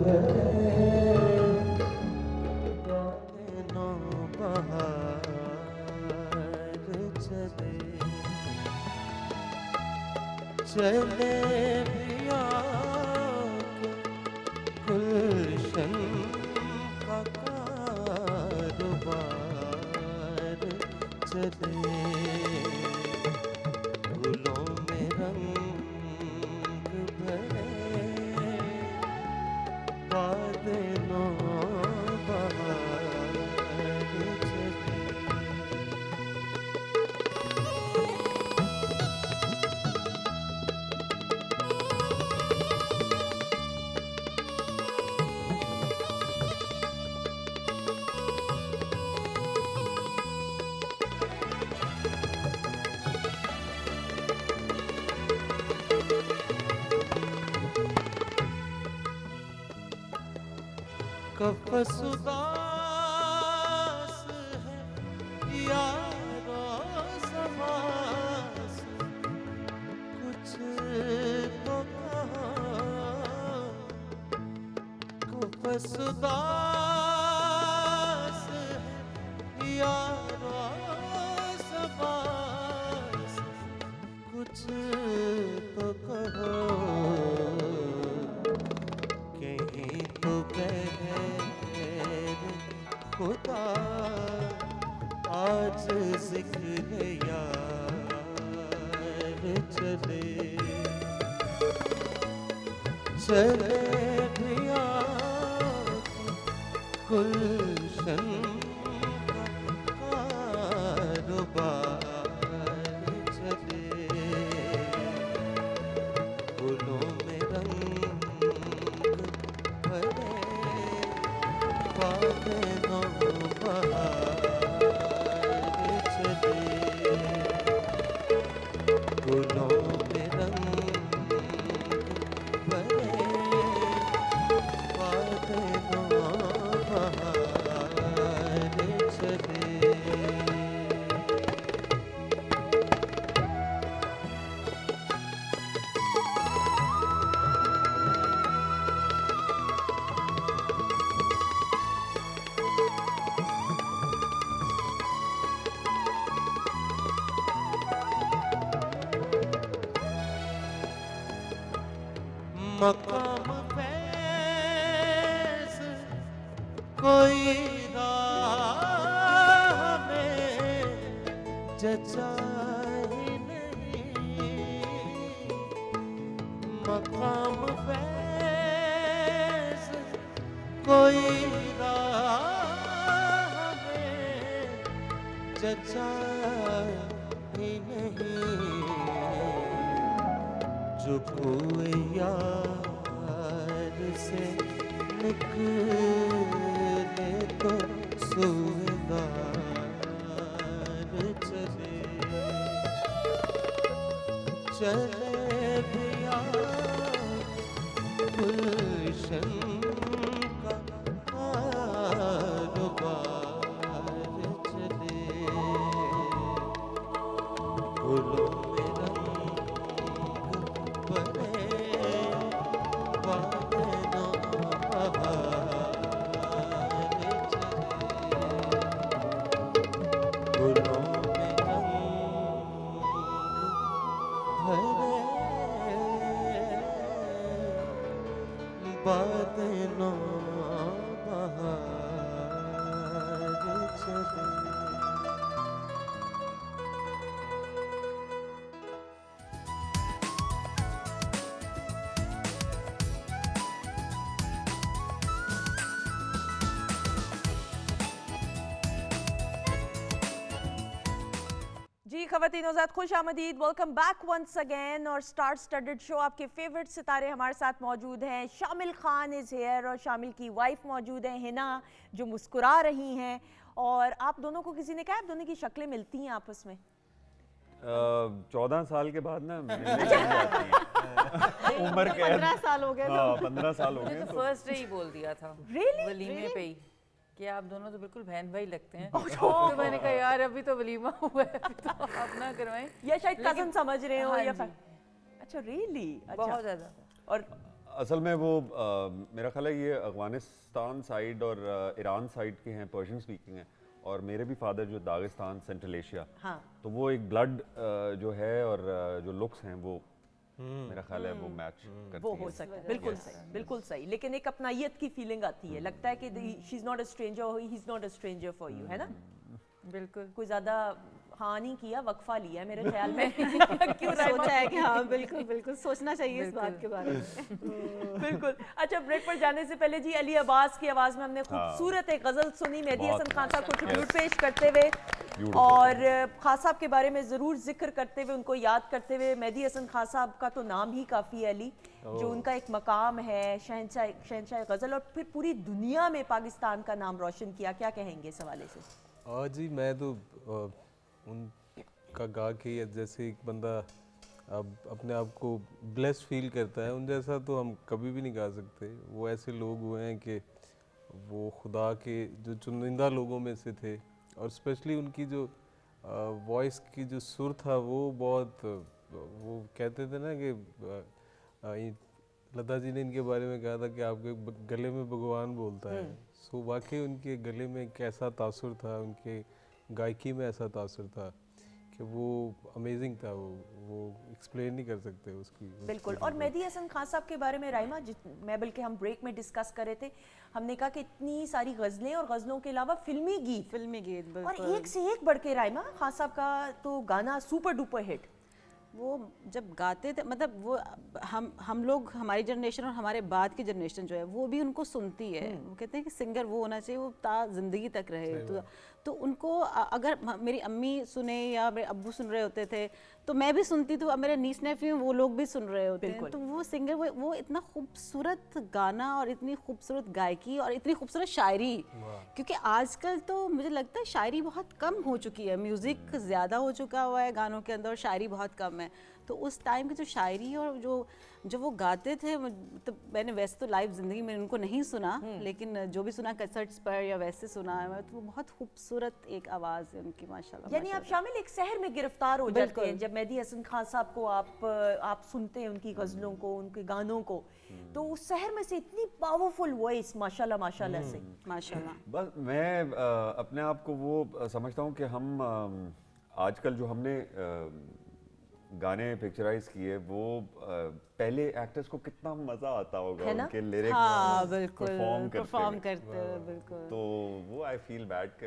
भरे बादलों बहार चले चले पिया गुलशन का कारोबार चले फूलों में रंग भरे बादलों बहार चले कफसुदास है यारो समास कुछ तो कहा कफसुदास है यारो समास कुछ तो कहो कहीं तो खुदा आज जिक्र यार चले चले भैया गुलशन का कारोबार चले फूलों में रंग भरे बादलों बहार चले फूलों में रंग भरे बादलों बहार चले मकाम फैज़ कोई राह में जचाए नहीं मकाम फैज़ कोई राह में जचाए नहीं जो कोई यार से निकले तो सूरदार चले चले भैया गुलशन का कारोबार चले फूलों में रंग भरे बादलों बहार चले फूलों में रंग भरे खवातीन हज़रात, खुश आमदीद, वेलकम बैक वंस अगेन। और स्टार स्टडेड शो, आपके फेवरेट सितारे हमारे साथ मौजूद हैं। शामिल खान इज़ हेयर और शामिल की वाइफ मौजूद हैं हिना, जो मुस्कुरा रही हैं। और आप दोनों को किसी ने कहा आप दोनों की शक्लें मिलती हैं आपस में? 14 साल के बाद ना मिलने लग जाती है। उम्र कैद 15 साल हो गए तो। हाँ 15 साल हो मुझे गए तो तो फर्स्ट डे ही बोल दिया था Really? वलीमे पे ही कि आप दोनों तो बिल्कुल बहन भाई लगते हैं। तो मैंने कहा यार अभी तो वलीमा हुआ है, अभी तो आप ना करवाएं। या शायद कजन समझ रहे हो हाँ या जी। अच्छा रियली? बहुत ज़्यादा। और असल में वो मेरा ख्याल है ये अफगानिस्तान साइड और ईरान साइड के हैं, पर्शियन स्पीकिंग हैं। और मेरे भी फादर जो दागिस्तान, सेंट्रल एशिया, हाँ तो वो एक ब्लड जो है और जो लुक्स हैं वो मेरा ख्याल है वो मैच करती वो हैं। हो सकता है, बिल्कुल सही, बिल्कुल सही। लेकिन एक अपनायत की फीलिंग आती है, लगता है कि she is not a stranger, he is not a stranger for you, है ना? बिल्कुल। कोई ज्यादा हाँ नहीं किया, वक्फा लिया है मेरे ख्याल में। क्यों राइमा? सोचा है कि हाँ बिल्कुल बिल्कुल सोचना चाहिए इस बात के बारे में। बिल्कुल। अच्छा, ब्रेक पर जाने से पहले जी अली अब्बास की आवाज में हमने खूबसूरत एक गजल सुनी मेहदी बहुत हसन खान साहब को yes. ट्रिब्यूट पेश करते हुए, और खान साहब के बारे में जरूर जिक्र करते हुए, उनको याद करते हुए। मेहदी हसन खान साहब का तो नाम ही काफी है अली, जो उनका एक मकाम है, शहंशाह गजल, और फिर पूरी दुनिया में पाकिस्तान का नाम रोशन किया। क्या कहेंगे इस हवाले से? जी मैं तो उनका गा के जैसे एक बंदा अब अपने आप को ब्लेस्ड फील करता है, उन जैसा तो हम कभी भी नहीं गा सकते। वो ऐसे लोग हुए हैं कि वो खुदा के जो चुनिंदा लोगों में से थे, और स्पेशली उनकी जो वॉइस की जो सुर था वो बहुत, वो कहते थे ना कि लता जी ने इनके बारे में कहा था कि आपके गले में भगवान बोलता है। सो वाकई उनके गले में कैसा तासुर था, उनके गायकी में ऐसा तासुर था कि वो अमेजिंग था। वो एक्सप्लेन नहीं कर सकते उसकी। बिल्कुल। और मेहदी हसन खान साहब के बारे में राइमा, मैं बल्कि हम ब्रेक में डिस्कस कर रहे थे, हमने कहा कि इतनी सारी गज़लें और गज़लों के अलावा फिल्मी गीत बिल्कुल। और एक से एक बढ़ के राइमा, खान साहब का तो गाना सुपर डुपर हिट। वो जब गाते थे, मतलब वो हम लोग, हमारी जनरेशन और हमारे बाद की जनरेशन जो है वो भी उनको सुनती है। वो कहते हैं कि सिंगर वो होना चाहिए वो ता जिंदगी तक रहे। तो उनको अगर मेरी अम्मी सुने या मेरे अब्बू सुन रहे होते थे तो मैं भी सुनती, तो अब मेरे नीस नेफ्यू वो लोग भी सुन रहे होते हैं। तो वो सिंगर वो इतना खूबसूरत गाना और इतनी खूबसूरत गायकी और इतनी खूबसूरत शायरी, क्योंकि आजकल तो मुझे लगता है शायरी बहुत कम हो चुकी है, म्यूज़िक ज़्यादा हो चुका हुआ है गानों के अंदर और शायरी बहुत कम है। तो उस टाइम की जो शायरी और जो वो गाते थे, तो मैंने वैसे तो लाइव ज़िंदगी में उनको नहीं सुना, लेकिन जो भी सुना कैसेट्स पर या वैसे सुना है, तो वो बहुत खूबसूरत एक आवाज़ है उनकी, माशाल्लाह। यानी आप शामिल एक शहर में गिरफ्तार हो जाते हैं जब मेहदी हसन खान साहब को आप सुनते हैं, उनकी गज़लों को, उनके गानों को, तो उस शहर में से इतनी पावरफुल वॉइस, माशाल्लाह माशाल्लाह से, माशाल्लाह। बस मैं अपने आप को वो समझता हूँ कि हम आजकल जो हमने गाने पिक्चराइज किए, वो पहले एक्टर्स को कितना मजा आता होगा उनके लिरिक्स हाँ, बिल्कुल परफॉर्म करते हुए, बिल्कुल। तो वो आई फील बैड कि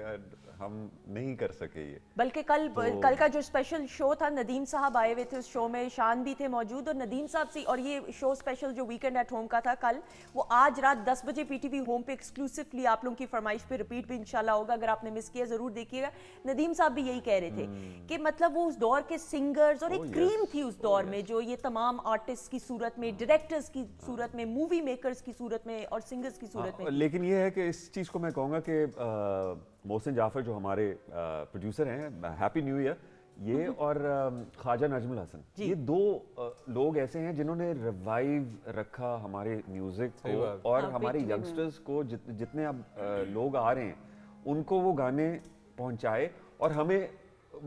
हम नहीं कर सके ये। बल्कि कल का जो स्पेशल शो था, नदीम साहब आए हुए थे उस शो में, शान भी थे मौजूद, और नदीम साहब से, और ये शो स्पेशल जो वीकेंड एट होम का था कल, वो आज रात 10 बजे पीटीवी होम पे एक्सक्लूसिवली आप लोगों की फरमाइश पे रिपीट भी इंशाल्लाह होगा। अगर आपने मिस किया जरूर देखिएगा। नदीम साहब भी यही कह रहे थे कि मतलब वो उस दौर के सिंगर्स और एक क्रीम थी उस दौर में, जो ये तमाम आर्टिस्ट की सूरत में, डायरेक्टर्स की सूरत में, मूवी मेकर्स की सूरत में और सिंगर्स की सूरत में। लेकिन ये है कि इस चीज़ को मैं कहूँगा कि मोहसिन जाफर जो हमारे प्रोड्यूसर हैं, हैप्पी न्यू ईयर, ये और ख्वाजा नजमुल हसन, ये दो लोग ऐसे हैं जिन्होंने रिवाइव रखा हमारे म्यूजिक को, और हमारे यंगस्टर्स को जितने अब लोग आ रहे हैं उनको वो गाने पहुंचाए, और हमें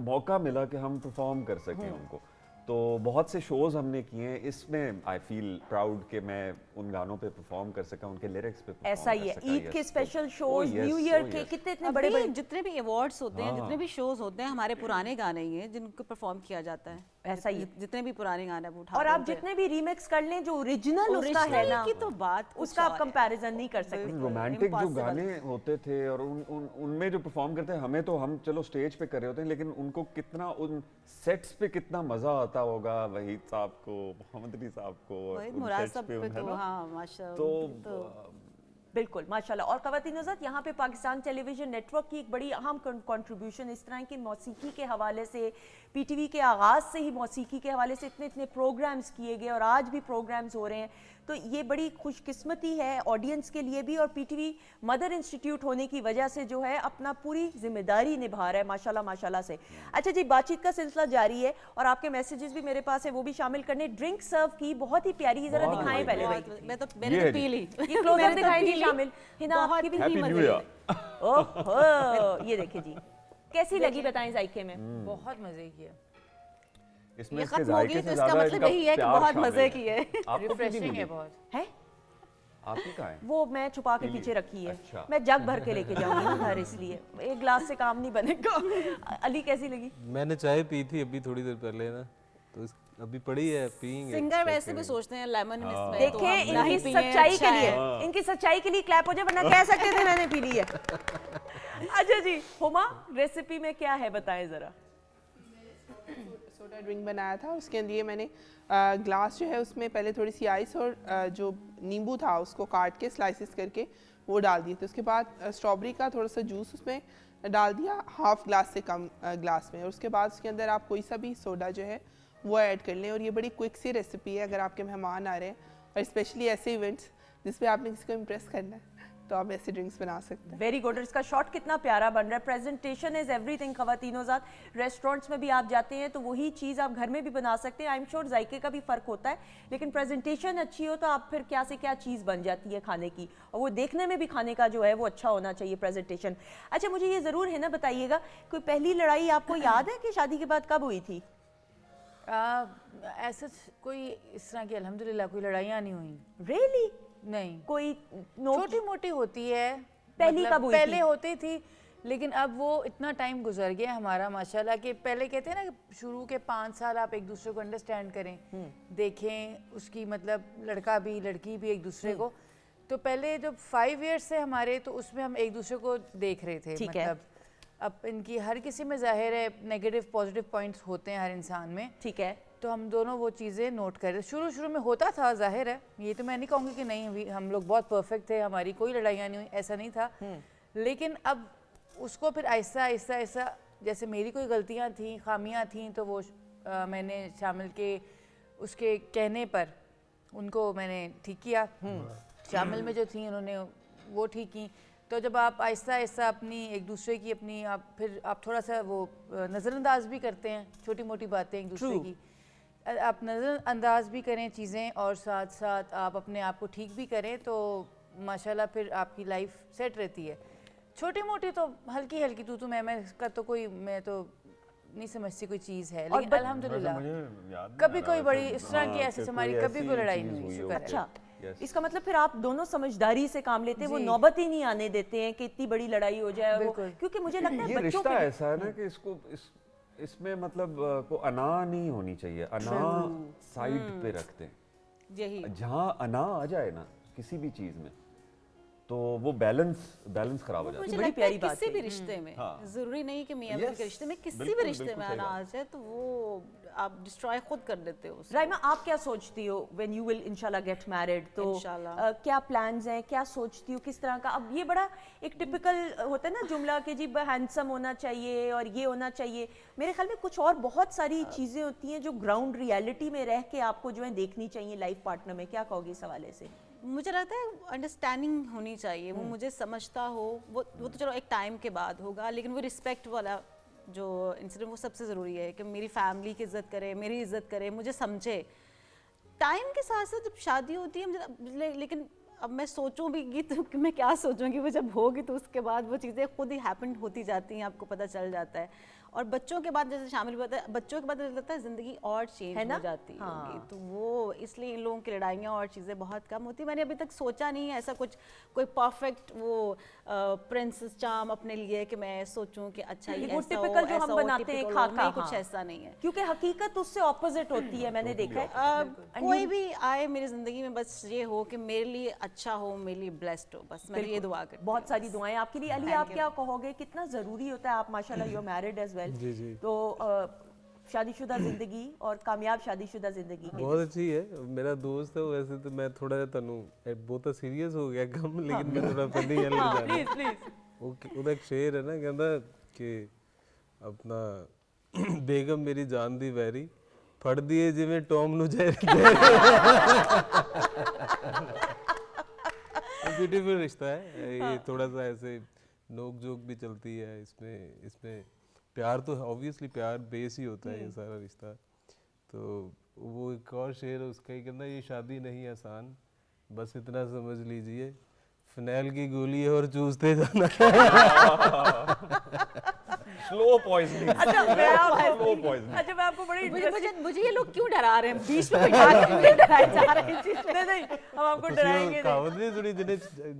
मौका मिला कि हम परफॉर्म कर सकें उनको। तो बहुत से शोज हमने किए हैं, इसमें आई फील प्राउड कि मैं उन गानों पे परफॉर्म कर सका, उनके लिरिक्स पे परफॉर्म ऐसा ही है। ईद के स्पेशल शोज, न्यू ईयर के, कितने इतने बड़े बड़े जितने भी अवार्ड्स होते हैं, जितने भी शोज होते हैं, हमारे पुराने गाने ही हैं जिनको परफॉर्म किया जाता है। ऐसा ही, जितने भी पुराने गाने वो उठा, और आप जितने भी रीमिक्स कर लें, जो ओरिजिनल उसका है ना, की तो बात उसका आप कंपैरिजन नहीं कर सकते। रोमांटिक जो गाने होते थे और उनमें जो परफॉर्म करते हैं, हमें तो हम चलो स्टेज पे कर रहे होते हैं, लेकिन उनको कितना उन सेट्स पे कितना मजा आता होगा, वहीद साहब को, मोहम्मद अली साहब को, मुराद साहब पे तो हाँ माशाल्लाह। तो बिल्कुल माशाल्लाह। और ख़वातीन हज़रात, यहाँ पे पाकिस्तान टेलीविज़न नेटवर्क की एक बड़ी अहम कंट्रीब्यूशन इस तरह की मौसीकी के हवाले से, पीटीवी के आगाज़ से ही मौसीकी के हवाले से इतने इतने प्रोग्राम्स किए गए और आज भी प्रोग्राम्स हो रहे हैं, तो ये बड़ी खुशकिस्मती है ऑडियंस के लिए भी, और पीटीवी मदर इंस्टीट्यूट होने की वजह से जो है अपना पूरी जिम्मेदारी निभा रहा है माशाल्लाह माशाल्लाह से। अच्छा जी, बातचीत का सिलसिला जारी है और आपके मैसेजेस भी मेरे पास है, वो भी शामिल करने। ड्रिंक सर्व की बहुत ही प्यारी, जरा दिखाएं पहले भाई, मैंने तो पी ली। ये क्लोजअप दिखाएं जी शामिल। हिना आपकी भी हैप्पी न्यू ईयर। ओहो, ये देखिए जी, कैसी लगी बताएं जायके में? बहुत मजे की है, इसमें ये इसके खत्म होगी जायके तो से इसका ज्यादा मतलब इनका यही है कि प्यार बहुत शामिल मजे है। की है। आपको क्यों नहीं रिफ्रेशिंग मिली? है बहुत। है आपकी कहाँ है? वो मैं छुपा के पीछे रखी है। अच्छा। मैं जग भर के लेके जाऊंगी ना घर, इसलिए एक ग्लास से काम नहीं बनेगा। अली कैसी लगी? मैंने चाय पी थी अभी थोड़ी देर पहले ना, तो अभी पड़ी है, पियेंगे। सिंगर वैसे भी सोचते हैं लेमन इसमें तो देखें हम नहीं इनकी पिए, सच्चाई के अच्छा लिए, है। इनकी सच्चाई के लिए क्लैप हो जाए, वरना कह सकते थे मैंने पी ली है। अच्छा जी, हुमा रेसिपी में क्या है बताएं जरा। सोडा ड्रिंक बनाया था, उसके लिए मैंने ग्लास जो है उसमें पहले थोड़ी सी आइस और जो नींबू था उसको काट के स्लाइसिस करके वो डाल दिए थे। उसके बाद स्ट्रॉबेरी का थोड़ा सा जूस उसमें डाल दिया, हाफ ग्लास से कम ग्लास में, और उसके बाद उसके अंदर आप कोई सा भी सोडा जो है वो ऐड कर लें। और ये बड़ी क्विक सी रेसिपी है, अगर आपके मेहमान आ रहे हैं और स्पेशली ऐसे इवेंट्स जिस पे आपने किसी को इम्प्रेस करना है तो आप ऐसे ड्रिंक्स बना सकते हैं। Very good. इसका शॉट कितना प्यारा बन रहा है। प्रेजेंटेशन इज एवरीथिंग ख़वातीनो ज़ात। रेस्टोरेंट्स में भी आप जाते हैं तो वही चीज़ आप घर में भी बना सकते हैं। आई एम श्योर जायके का भी फ़र्क होता है, लेकिन प्रेजेंटेशन अच्छी हो तो आप फिर क्या से क्या चीज़ बन जाती है खाने की, और वो देखने में भी खाने का जो है वो अच्छा होना चाहिए प्रेजेंटेशन। अच्छा, मुझे ये ज़रूर है ना बताइएगा, कोई पहली लड़ाई आपको याद है कि शादी के बाद कब हुई थी? ऐसा कोई इस तरह की अल्हम्दुलिल्लाह कोई लड़ाइयाँ नहीं हुई। रियली? नहीं, कोई नोक छोटी मोटी होती है, पहली मतलब कब हुई पहले थी? होती थी, लेकिन अब वो इतना टाइम गुजर गया हमारा माशाल्लाह कि पहले कहते हैं ना कि शुरू के 5 साल आप एक दूसरे को अंडरस्टैंड करें, देखें उसकी मतलब लड़का भी लड़की भी एक दूसरे को, तो पहले जब 5 इयर्स से हमारे, तो उसमें हम एक दूसरे को देख रहे थे। ठीक है। मतलब अब इनकी हर किसी में जाहिर है नेगेटिव पॉजिटिव पॉइंट्स होते हैं हर इंसान में, ठीक है। तो हम दोनों वो चीज़ें नोट कर रहे। शुरू में होता था, जाहिर है, ये तो मैं नहीं कहूँगी कि नहीं हम लोग बहुत परफेक्ट थे, हमारी कोई लड़ाइयाँ नहीं हुई, ऐसा नहीं था, लेकिन अब उसको फिर आहिस्ता आहिस्ता आहिस्ता, जैसे मेरी कोई गलतियाँ थी, खामियाँ थी, तो वो मैंने शामिल के उसके कहने पर उनको मैंने ठीक किया। शामिल में जो थी उन्होंने वो ठीक की। तो जब आप आहिस्ता आहिस्ता अपनी एक दूसरे की अपनी फिर आप थोड़ा सा वो नज़रअंदाज भी करते हैं छोटी मोटी बातें एक दूसरे की, आप नज़रअंदाज भी करें चीज़ें और साथ साथ आप अपने आप को ठीक भी करें, तो माशाल्लाह फिर आपकी लाइफ सेट रहती है। छोटी मोटी तो हल्की हल्की तू मैं का तो कोई, मैं तो नहीं समझती कोई चीज़ है, लेकिन अल्हम्दुलिल्लाह कभी कोई बड़ी इस तरह की ऐसी हमारी कभी कोई लड़ाई नहीं हुई, शुक्र है। अच्छा, इसका मतलब फिर आप दोनों समझदारी से काम लेते हैं, वो नौबत ही नहीं आने देते हैं कि इतनी बड़ी लड़ाई हो जाए। वो क्योंकि मुझे लगता है ये बच्चों रिश्ता के ऐसा है ना कि इसमें मतलब को अना नहीं होनी चाहिए, अना साइड पे रखते हैं। यही जहाँ अना आ जाए ना किसी भी चीज में, तो वो बैलेंस खराब हो जाता है। मुझे बड़ी लगता है प्यारी बात किसी है। भी रिश्ते में, हाँ। जरूरी नहीं कि मियां बीवी के रिश्ते में, किसी भी बिल्कुल, रिश्ते बिल्कुल में सही आना बात। आ जाए तो वो आप डिस्ट्रॉय खुद कर देते हो उसको। राइमा, आप क्या सोचती हो व्हेन यू विल इंशाल्लाह गेट मैरिड, तो इंशाल्लाह। क्या प्लान्स हैं, क्या सोचती हो, किस तरह का? अब ये बड़ा एक टिपिकल होता है ना जुमला कि जी हैंडसम होना चाहिए और ये होना चाहिए। मेरे ख्याल में कुछ और बहुत सारी चीज़ें होती हैं जो ग्राउंड रियलिटी में रह के आपको जो है देखनी चाहिए लाइफ पार्टनर में। क्या कहोगे इस हवाले से? मुझे लगता है अंडरस्टैंडिंग होनी चाहिए, वो मुझे समझता हो, वो तो चलो एक टाइम के बाद होगा, लेकिन वो रिस्पेक्ट वाला जो इंसिडेंट वो सबसे ज़रूरी है कि मेरी फैमिली की इज़्ज़त करे, मेरी इज़्ज़त करे, मुझे समझे। टाइम के साथ साथ जब शादी होती है लेकिन अब मैं सोचूंगी तो कि मैं क्या सोचूंगी, वो जब होगी तो उसके बाद वो चीज़ें खुद ही हैपन होती जाती हैं, आपको पता चल जाता है। और बच्चों के बाद जैसे शामिल होता है, बच्चों के बाद मुझे लगता है ज़िंदगी और चेंज है ना? हो जाती हाँ। होगी, तो वो इसलिए इन लोगों की लड़ाइयाँ और चीज़ें बहुत कम होती। मैंने अभी तक सोचा नहीं है ऐसा कुछ कोई परफेक्ट वो प्रिंसेस चार्म अपने लिए कि मैं सोचूं कि अच्छा ये वो ऐसा हो, typical जो हम ऐसा हो, बनाते हैं typical हो। खाका, नहीं, कुछ हाँ। ऐसा नहीं है। क्योंकि हकीकत उससे ऑपोजिट होती है, मैंने देखा है। कोई भी आए मेरी जिंदगी में बस ये हो कि मेरे लिए अच्छा हो, मेरे लिए ब्लेस्ड हो, बस मैं ये दुआ करती हूँ। बहुत सारी दुआएं आपके लिए। अली, आप क्या कहोगे, कितना ज़रूरी होता है, आप माशाल्लाह you are married as well, जी, जी। तो शादीशुदा जिंदगी और कामयाब शादीशुदा जिंदगी के बहुत अच्छी है। मेरा दोस्त है वो, वैसे तो मैं थोड़ा तनु बहुत सीरियस हो गया कम, लेकिन मैं थोड़ा फनी है हाँ प्लीज प्लीज ਉਹਦਾ ਇੱਕ ਸ਼ੇਰ ਹੈ ਨਾ, ਕਹਿੰਦਾ ਕਿ ਆਪਣਾ ਬੇਗਮ ਮੇਰੀ ਜਾਨ ਦੀ ਵੈਰੀ ਫੜਦੀ ਏ ਜਿਵੇਂ ਟੌਮ ਨੂੰ ब्यूटीफुल रिश्ता है ये। थोड़ा सा ऐसे नोक जोक भी चलती है इसमें प्यार तो ऑब्वियसली प्यार बेस ही होता है ये सारा रिश्ता। तो वो एक और शेर है उसका ही, कहना ये शादी नहीं आसान, बस इतना समझ लीजिए फिनाइल की गोली है और चूसते जाना। Slow poisoning. अच्छा मैं स्लो पॉइजनिंग। अच्छा मैं आपको बड़ी मुझे ये लोग क्यों डरा रहे हैं, बीच में बिठा के मुझे डराए जा रहे हैं इस चीज़ में। नहीं हम आपको डराएंगे नहीं। कहावत नहीं सुनी,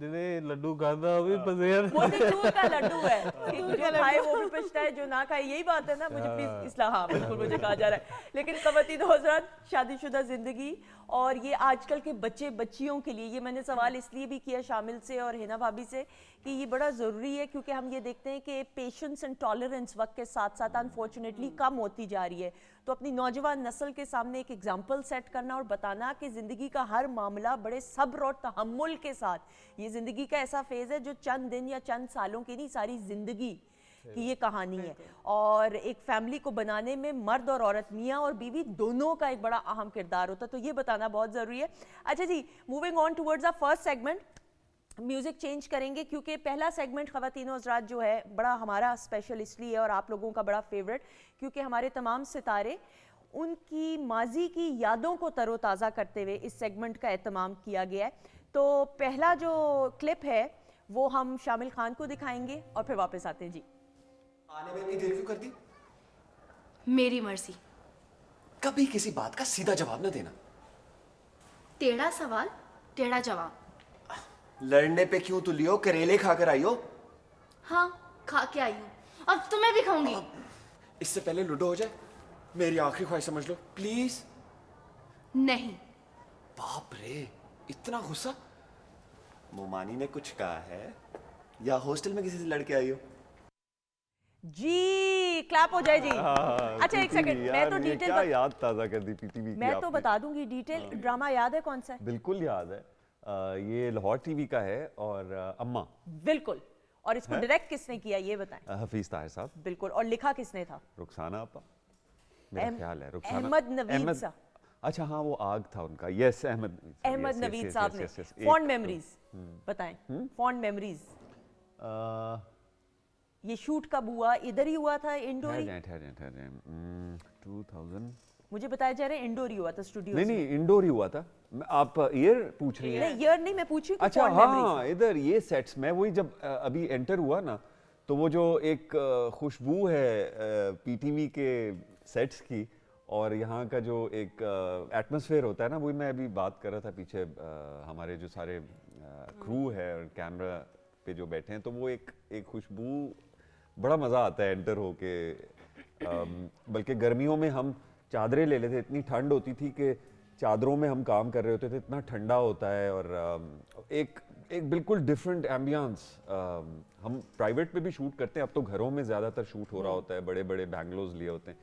जिन्हें लड्डू खाता हो भी पसेर। मोतीचूर का लड्डू है कि जो खाए वो भी पछताए, जो ना खाए, यही बात है ना। मुझे प्लीज इसलिए हाँ बिल्कुल मुझे कहा जा रहा है। लेकिन ख़वातीन और हज़रात, शादीशुदा ज़िंदगी और ये आजकल के बच्चे बच्चियों के लिए, ये मैंने सवाल इसलिए भी किया शामिल से और हिना भाभी से कि ये बड़ा ज़रूरी है, क्योंकि हम ये देखते हैं कि पेशेंस एंड टॉलरेंस वक्त के साथ साथ अनफॉर्चुनेटली कम होती जा रही है। तो अपनी नौजवान नस्ल के सामने एक एग्जाम्पल सेट करना और बताना कि ज़िंदगी का हर मामला बड़े सब्र और तहम्मुल के साथ, ये ज़िंदगी का ऐसा फेज़ है जो चंद दिन या चंद सालों की नहीं, सारी ज़िंदगी की ये कहानी है। और एक फैमिली को बनाने में मर्द और औरत, मियाँ और बीवी दोनों का एक बड़ा अहम किरदार होता है, तो ये बताना बहुत ज़रूरी है। अच्छा जी, moving on towards a first segment, music change करेंगे क्योंकि पहला सेगमेंट ख़वातीन और हज़रात जो है बड़ा हमारा स्पेशल इसलिए है और आप लोगों का बड़ा फेवरेट, क्योंकि हमारे तमाम सितारे उनकी माजी की यादों को तरोताज़ा करते हुए इस सेगमेंट का एहतमाम किया गया है। तो पहला जो क्लिप है वो हम शामिल खान को दिखाएंगे और फिर वापस आते हैं जी। आने में इतनी देर क्यों कर दी? मेरी मर्जी। कभी किसी बात का सीधा जवाब न देना। टेढ़ा सवाल टेढ़ा जवाब। लड़ने पे क्यों तुलियो, करेले खाकर आई हो। हाँ खा के आई हूँ, अब तुम्हें भी खाऊंगी। इससे पहले लूडो हो जाए, मेरी आखिरी ख्वाहिश समझ लो प्लीज। नहीं। बाप रे, इतना गुस्सा। मोमानी ने कुछ कहा है या हॉस्टल में किसी से लड़के आई हो? जी क्लैप हो जाए जी। अच्छा एक सेकंड, मैं तो डिटेल क्या याद ताज़ा कर दी पीटीवी की मैं तो आपने। बता दूंगी डिटेल। ड्रामा याद है कौन सा है? बिल्कुल याद है। ये लाहौर टीवी का है और अम्मा। बिल्कुल। और इसको डायरेक्ट किसने किया ये बताएं? हफीज ताहिर साहब। बिल्कुल। और लिखा किसने था? रुखसाना आपा, मेरा ख्याल है रुखसाना। अहमद नवीद साहब। अच्छा हाँ वो आग था उनका। यस अहमद नवीद साहब ने। फॉन्ड मेमोरीज बताएं। फॉन्ड मेमोरीज ये शूट कब हुआ? इधर ही हुआ था इंडोर ही? 2000 मुझे बताया जा रहा है इंडोर ही हुआ था स्टूडियो। नहीं इंडोर ही हुआ था। आप ईयर पूछ रही हैं? नहीं ईयर नहीं, मैं पूछ रही हूँ अच्छा हाँ इधर ये सेट्स में वही जब अभी एंटर हुआ ना, तो वो जो एक खुशबू है पीटीवी के सेट्स की और यहाँ का जो एक एटमॉस्फेयर होता है ना, वही मैं अभी बात कर रहा था पीछे हमारे जो सारे क्रू है और कैमरा पे जो बैठे हैं, तो वो एक खुशबू, बड़ा मज़ा आता है एंटर होके। बल्कि गर्मियों में हम चादरें ले लेते, इतनी ठंड होती थी कि चादरों में हम काम कर रहे होते थे, इतना ठंडा होता है। और एक बिल्कुल डिफरेंट एम्बियंस। हम प्राइवेट पे भी शूट करते हैं, अब तो घरों में ज़्यादातर शूट हो रहा होता है, बड़े बड़े बैंगलोज लिए होते हैं,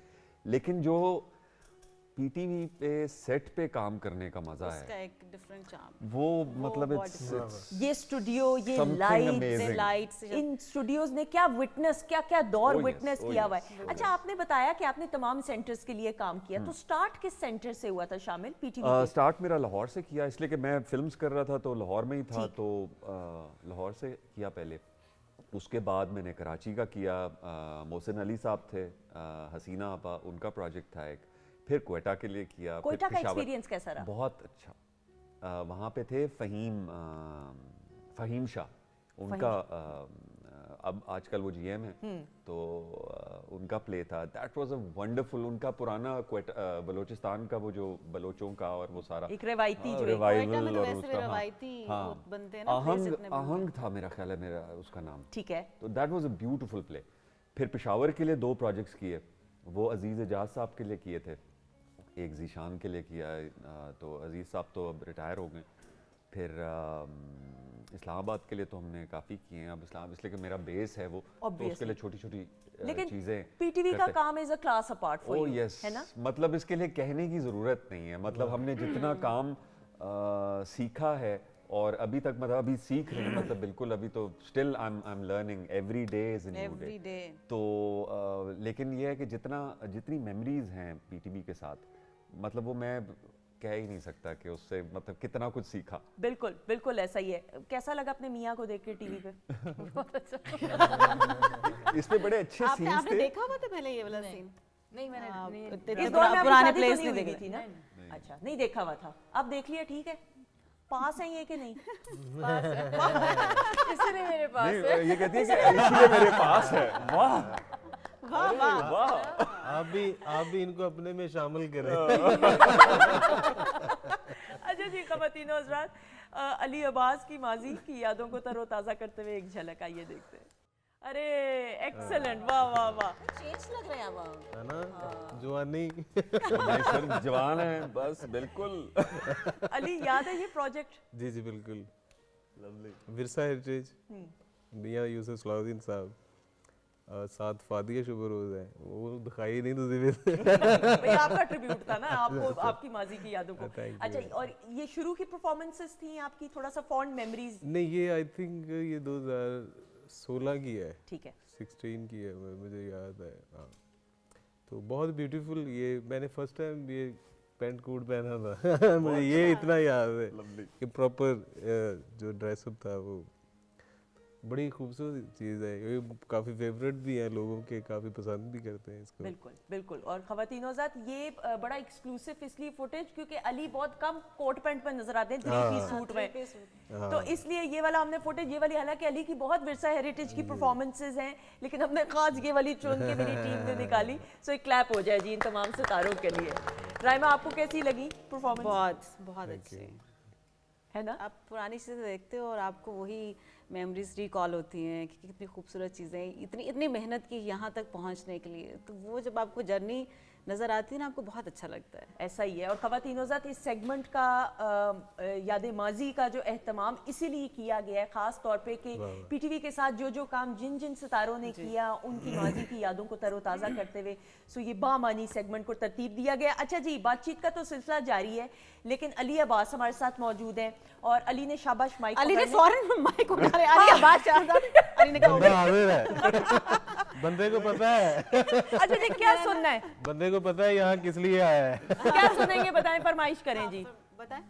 लेकिन जो पीटीवी पे सेट पे काम करने का मजा उसका है एक डिफरेंट चार्म। वो मतलब it's ये स्टूडियो, ये something amazing. लाइट्स इन स्टूडियोज ने क्या विटनेस, क्या क्या दौर Oh yes, विटनेस oh किया हुआ yes, है। अच्छा आपने बताया कि आपने तमाम सेंटर्स के लिए काम किया, तो स्टार्ट किस सेंटर से हुआ था शामिल पीटीवी? स्टार्ट मेरा लाहौर से किया, इसलिए कि मैं फिल्म्स कर रहा था तो लाहौर में ही था, तो लाहौर से किया पहले। उसके बाद मैंने कराची का किया, मोहसिन अली साहब थे, हसीना आपा, उनका प्रोजेक्ट था एक। फिर क्वेटा के लिए किया। क्वेटा का एक्सपीरियंस कैसा रहा? बहुत अच्छा। वहाँ पे थे फ़हीम शाह, उनका अब आजकल वो जीएम है, तो उनका प्ले था। That was a wonderful. उनका पुराना बलोचिस्तान का वो जो बलोचों का और वो सारा एक रवायती जो रिवाइवल और वैसे उसका रवायती हाँ बनते हैं ना, plays जितने भी आहंग था मेरा ख्याल है, मेरा उसका नाम। ठीक है। तो that was a beautiful play. फिर पेशावर के लिए 2 प्रोजेक्ट्स किए, वो अजीज़ एजाज साहब के लिए किए थे, एक जीशान के लिए किया। तो अजीज़ साहब तो अब रिटायर हो गए, फिर इस्लामाबाद के लिए तो हमने काफ़ी किए हैं। अब इस्लाम इसलिए कि मेरा बेस है वो, तो उसके लिए छोटी छोटी लेकिन चीज़ें पीटीवी का करते हैं। काम is a class apart for oh you, yes, है ना? मतलब इसके लिए कहने की ज़रूरत नहीं है। मतलब हमने जितना काम सीखा है और अभी तक मतलब अभी सीख रहे हैं, मतलब बिल्कुल अभी तो still I am learning, every day is new every day. Day. तो लेकिन ये है कि जितनी मेमोरीज हैं पीटीवी के साथ, मतलब वो मैं कह ही नहीं सकता कि उससे मतलब कितना कुछ सीखा। बिल्कुल बिल्कुल ऐसा ही है। कैसा लगा अपने मियाँ को देख के टीवी पे? इसमें बड़े अच्छे आपने सीन्स आपने थे। देखा हुआ था पहले ये वाला सीन? नहीं मैंने नहीं, इस दौर में आपकी पुराने शादी तो प्लेस नहीं नहीं हुई देखे थी ना? अच्छा, नहीं देखा हुआ था। अब देख लिया, ठीक है। पास है ये कि नहीं? इसलिए मेरे पास नहीं, है। ये कहती है कि इसलिए मेरे पास है। वाह वाह वाह। वाह। आप भी इनको अपने में शामिल करें। अच्छा जी, ख़वातीनो हज़रात, अली अब्बास की माजी की यादों को तरोताज़ा करते हुए एक झलक आइए देखते हैं। अरे एक्सेलेंट, वाह वाह वाह। चेंज लग रहे हैं अब आप। है ना, जवानी। नहीं सर, जवान है बस, बिल्कुल। अली, याद है ये प्रोजेक्ट? जी जी बिल्कुल। विरसा हेरिटेज, मियाँ यूसुफ सलाउद्दीन साहब, साथ फादिया शुबरोज है, वो दिखाई नहीं तो भाई आपका ट्रिब्यूट था ना, आपको आपकी माजी की यादों को। Thank you. अच्छा, और ये शुरू की परफॉर्मेंसेस थी आपकी, थोड़ा सा फॉन्ड मेमोरीज? नहीं, ये आई थिंक ये 2016 की है, ठीक है। 16 की है, मुझे याद है। हाँ, तो बहुत ब्यूटीफुल। ये मैंने फर्स्ट टाइम ये पेंट कोट पहना था। मुझे ये इतना याद है कि प्रॉपर जो ड्रेसअप था वो बड़ी खूबसूरत चीज़ है। ये काफ़ी फेवरेट भी है लोगों के, काफ़ी पसंद भी करते हैं इसको। बिल्कुल बिल्कुल। और ख़वातीनो हज़रात, ये बड़ा एक्सक्लूसिव इसलिए फुटेज क्योंकि अली बहुत कम कोट पैंट में नजर आते हैं, 3 पीस सूट में, तो इसलिए ये वाला हमने फुटेज, ये वाली, हालांकि अली की बहुत विरसा हेरिटेज की परफॉर्मेंसेज हैं, लेकिन हमने खास ये वाली चुन के मेरी टीम ने निकाली। सो एक क्लैप हो जाए जी इन तमाम सितारों के लिए। राइमा, आपको कैसी लगी परफॉर्मेंस? बहुत बहुत अच्छे है ना? आप पुरानी चीज़ें देखते हो और आपको वही मेमोरीज रिकॉल होती हैं कि कितनी खूबसूरत चीज़ें, इतनी इतनी मेहनत की यहाँ तक पहुँचने के लिए, तो वो जब आपको जर्नी नज़र आती है ना, आपको बहुत अच्छा लगता है। ऐसा ही है। और ख़वातीनो हज़रात, इस सेगमेंट का याद माजी का जो एहतमाम इसीलिए किया गया है ख़ास तौर पे कि पीटीवी के साथ जो जो काम जिन जिन सितारों ने किया, उनकी माजी की यादों को तरोताज़ा करते हुए सो ये बामानी सेगमेंट को तरतीब दिया गया। अच्छा जी, बातचीत का तो सिलसिला जारी है, लेकिन अली अब्बास हमारे साथ मौजूद हैं और अली ने शाबाश माइक अली ने पकड़ लिया। फौरन माइक उठा लिया। अली आवाज़ चाहता था। अली ने कहा बंदा हाजिर है। बंदे को पता है। अच्छा जी, क्या सुनना है? बंदे को पता है यहाँ किस लिए आया है। क्या सुनेंगे, बताएं, फरमाइश करें जी। बताएं।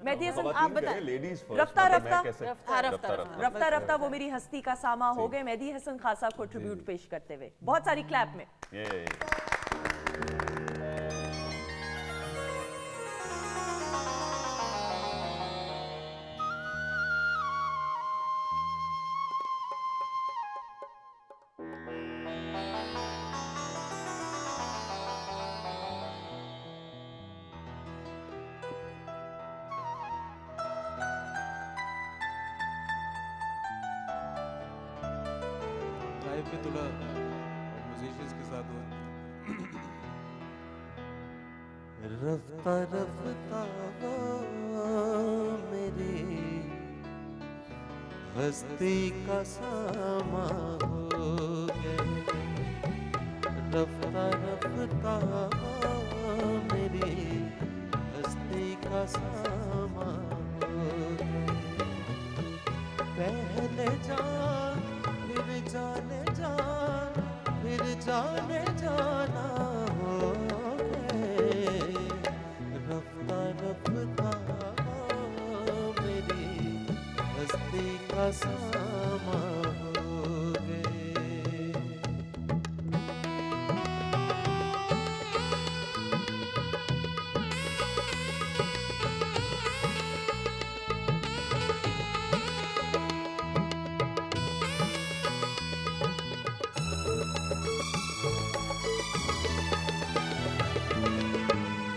मेहदी हसन, आप खवातीन बताएं। करें, लेडीज फर्स्ट। रफ्ता मतलब रफ्ता मैं कैसे- रफ्ता रफ्ता वो मेरी हस्ती का सामा हो गए, मेहदी हसन खासा को ट्रिब्यूट पेश करते हुए। बहुत सारी क्लैप में। ये लाइफ में थोड़ा म्यूजिशियंस के साथ हो। रफ्ता रफ्ता मेरे हस्ती का सामा हो गए। रफ्ता रफ्ता मेरे हस्ती का सामा हो गए। पहले जान फिर जाने जान फिर जाने जाना हो गए। रफ्ता रफ्ता मेरी हस्ती का सामा हो गए।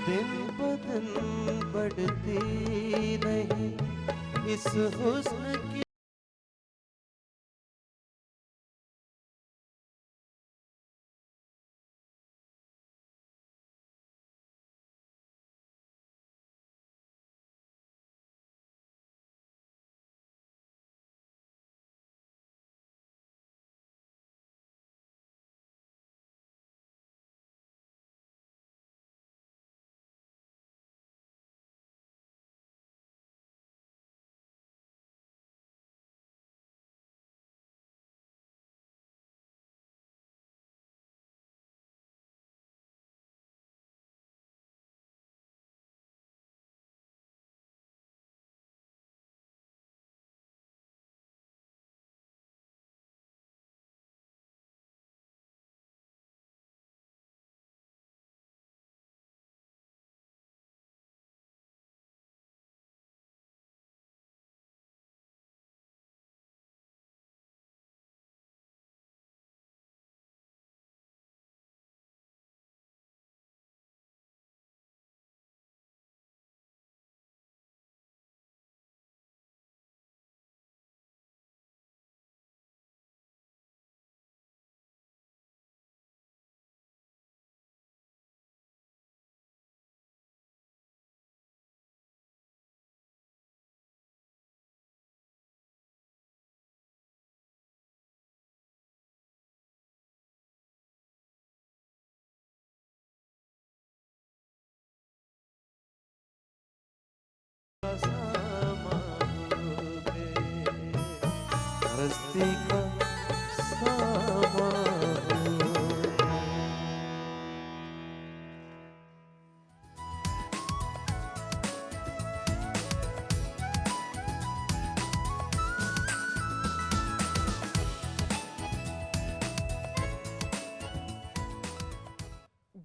दिन ब दिन बढ़ती नहीं इस हुस्न की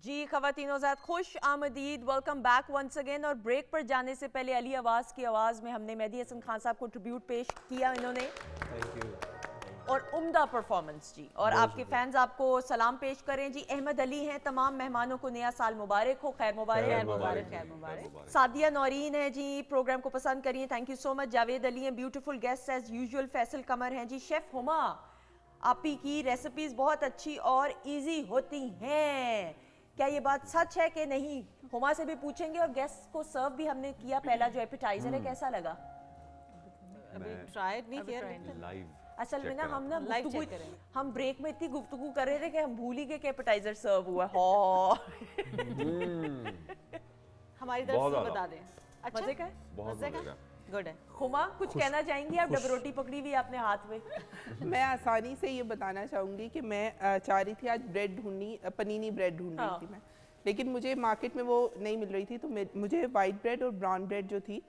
जी खवातीनो ज़ात खुश आमदीद, वेलकम बैक वंस अगेन। और ब्रेक पर जाने से पहले अली आवाज़ की आवाज़ में हमने मेहदी हसन खान साहब को ट्रिब्यूट पेश किया इन्होंने, थैंक यू। और उम्दा परफॉर्मेंस जी। और आपके फैंस आपको सलाम पेश करें जी। अहमद अली हैं, तमाम मेहमानों को नया साल मुबारक हो, खैर मुबारक। खैर मुबारक, खैर मुबारक। सादिया नौरीन है जी, प्रोग्राम को पसंद करिए, thank you so much. Javed Ali हैं, beautiful guest as usual. Faisal Qamar हैं जी। शेफ हुमा, आपी की रेसिपीज बहुत अच्छी और इजी होती हैं, क्या ये बात सच है कि नहीं? हुमा से भी पूछेंगे। और गेस्ट को सर्व भी हमने किया, पहला जो एपेटाइजर है कैसा लगा? अभी ट्राई नहीं किया। लाइव असल में ना हम ना Live गुफ्तगू, check करें। हम ब्रेक में इतनी गुफ्तगू कर रहे थे कि हम भूल ही गए कि एपेटाइजर सर्व हुआ है। हमारी तरफ बहुत से ज़्यादा। बता दें। अच्छा मजे का है? बहुत मजे मजे का? का। गुड है। हुमा कुछ कहना चाहेंगी आप? डब रोटी पकड़ी हुई है आपने हाथ में। मैं आसानी से ये बताना चाहूँगी कि मैं चाह रही थी आज ब्रेड ढूंढनी, पनीनी ब्रेड ढूंढ रही थी मैं, लेकिन मुझे मार्केट में वो नहीं मिल रही थी, तो मुझे वाइट ब्रेड और ब्राउन ब्रेड जो थी